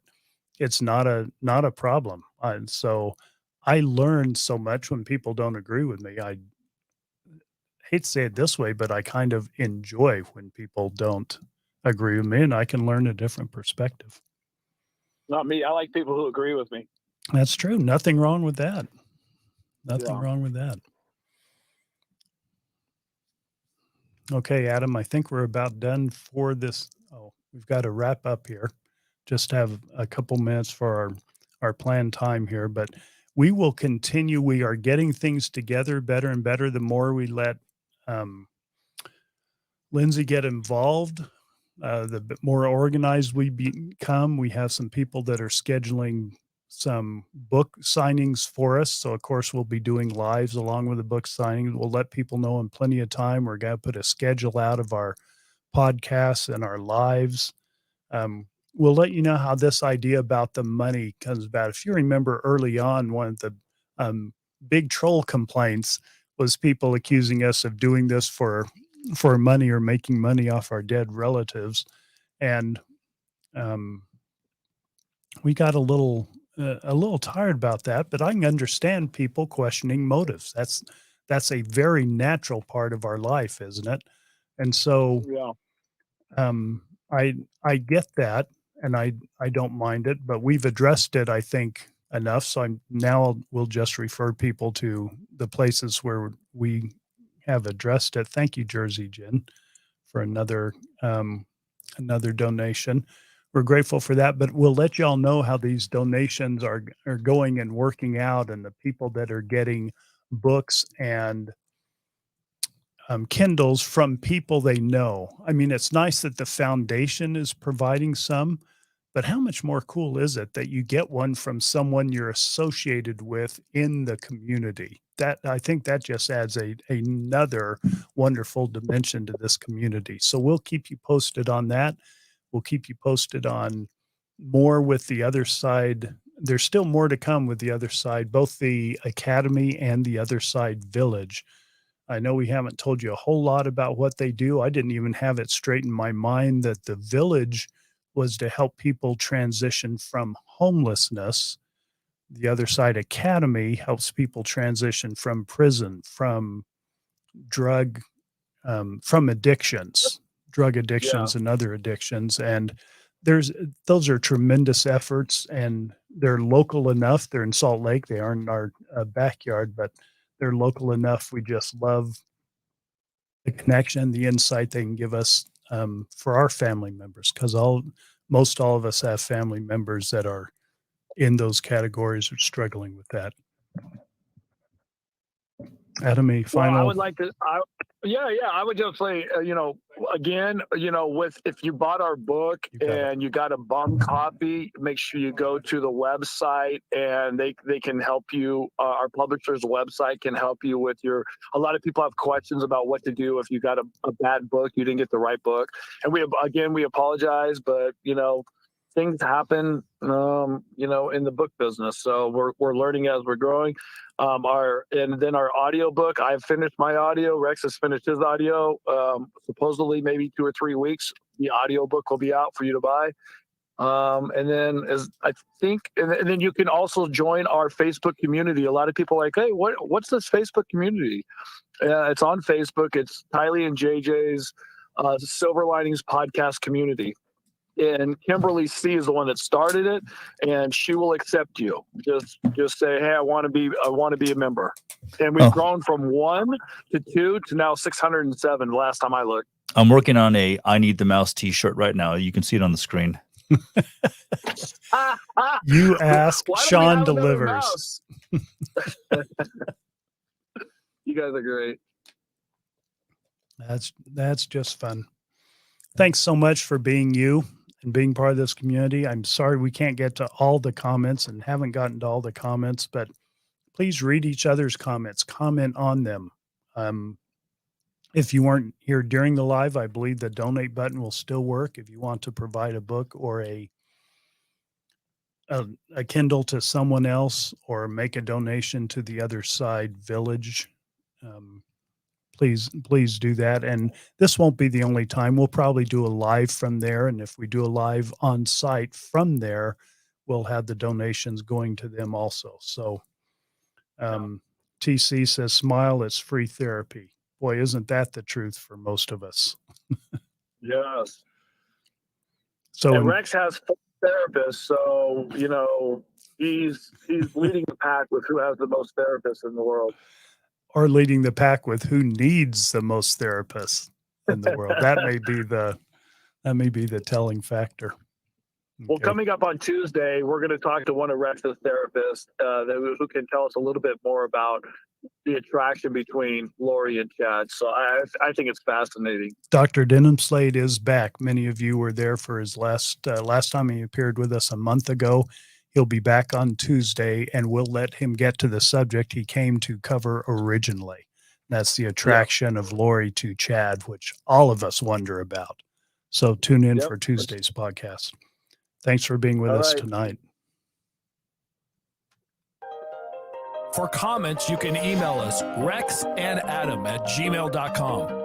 Speaker 3: it's not a problem. And so I learn so much when people don't agree with me. I hate to say it this way, but I kind of enjoy when people don't agree with me, and I can learn a different perspective.
Speaker 5: Not me. I like people who agree with me.
Speaker 3: That's true. Nothing wrong with that. Nothing
Speaker 5: Yeah.
Speaker 3: wrong with that. Okay, Adam, I think we're about done for this. Oh, we've got to wrap up here. Just have a couple minutes for our planned time here, but we will continue. We are getting things together better and better the more we let Lindsay get involved. The more organized we become. We have some people that are scheduling some book signings for us. So, of course, we'll be doing lives along with the book signing. We'll let people know in plenty of time. We're going to put a schedule out of our podcasts and our lives. We'll let you know how this idea about the money comes about. If you remember early on, one of the big troll complaints was people accusing us of doing this for money or making money off our dead relatives. And we got a little tired about that, but I can understand people questioning motives. That's a very natural part of our life, isn't it? And so I get that, and I don't mind it, but we've addressed it, I think, enough. So we'll just refer people to the places where we have addressed it. Thank you, Jersey Jen, for another donation. We're grateful for that, but we'll let y'all know how these donations are going and working out, and the people that are getting books and Kindles from people they know. I mean, it's nice that the foundation is providing some, but how much more cool is it that you get one from someone you're associated with in the community? That, I think that just adds another wonderful dimension to this community. So we'll keep you posted on that. We'll keep you posted on more with the other side. There's still more to come with the other side, both the Academy and the other side Village. I know we haven't told you a whole lot about what they do. I didn't even have it straight in my mind that the Village was to help people transition from homelessness. The Other Side Academy helps people transition from prison, from drug addictions, and other addictions. And those are tremendous efforts, and they're local enough. They're in Salt Lake. They aren't in our backyard, but they're local enough. We just love the connection, the insight they can give us for our family members, because most all of us have family members that are in those categories are struggling with that. Adam, a final?
Speaker 5: Well, I would like to. I would just say, again, if you bought our book and you got a bum copy, make sure you go to the website and they can help you. Our publisher's website can help you with a lot of people have questions about what to do if you got a bad book, you didn't get the right book. And we apologize, but, things happen, in the book business. So we're learning as we're growing. And then our audio book, I've finished my audio. Rex has finished his audio. Supposedly maybe 2 or 3 weeks, the audio book will be out for you to buy. And then and then you can also join our Facebook community. A lot of people are like, hey, what's this Facebook community? It's on Facebook. It's Tylee and JJ's Silver Linings podcast community. And Kimberly C is the one that started it, and she will accept you. Just say, hey, I want to be a member. And we've grown from 1 to 2 to now 607 last time I looked.
Speaker 4: I'm working on a I Need the Mouse t-shirt right now. You can see it on the screen.
Speaker 3: You ask, Sean delivers.
Speaker 5: You guys are great.
Speaker 3: That's just fun. Thanks so much for being you and being part of this community. I'm sorry we can't get to all the comments and haven't gotten to all the comments, but please read each other's comments, comment on them. If you weren't here during the live, I believe the donate button will still work. If you want to provide a book or a Kindle to someone else or make a donation to the Other Side Village, please do that. And this won't be the only time. We'll probably do a live from there. And if we do a live on site from there, we'll have the donations going to them also. So TC says, smile, it's free therapy. Boy, isn't that the truth for most of us?
Speaker 5: Yes.
Speaker 3: So
Speaker 5: and Rex has 4 therapists. So, he's leading the pack with who has the most therapists in the world.
Speaker 3: Or leading the pack with who needs the most therapists in the world. That may be the telling factor. Okay.
Speaker 5: Well, coming up on Tuesday, we're going to talk to one of Rex's therapists who can tell us a little bit more about the attraction between Lori and Chad. So I think it's fascinating.
Speaker 3: Dr. Denham Slade is back. Many of you were there for his last time he appeared with us a month ago. He'll be back on Tuesday, and we'll let him get to the subject he came to cover originally. That's the attraction of Lori to Chad, which all of us wonder about. So tune in for Tuesday's podcast. Thanks for being with us tonight.
Speaker 1: For comments, you can email us, rexandadam@gmail.com.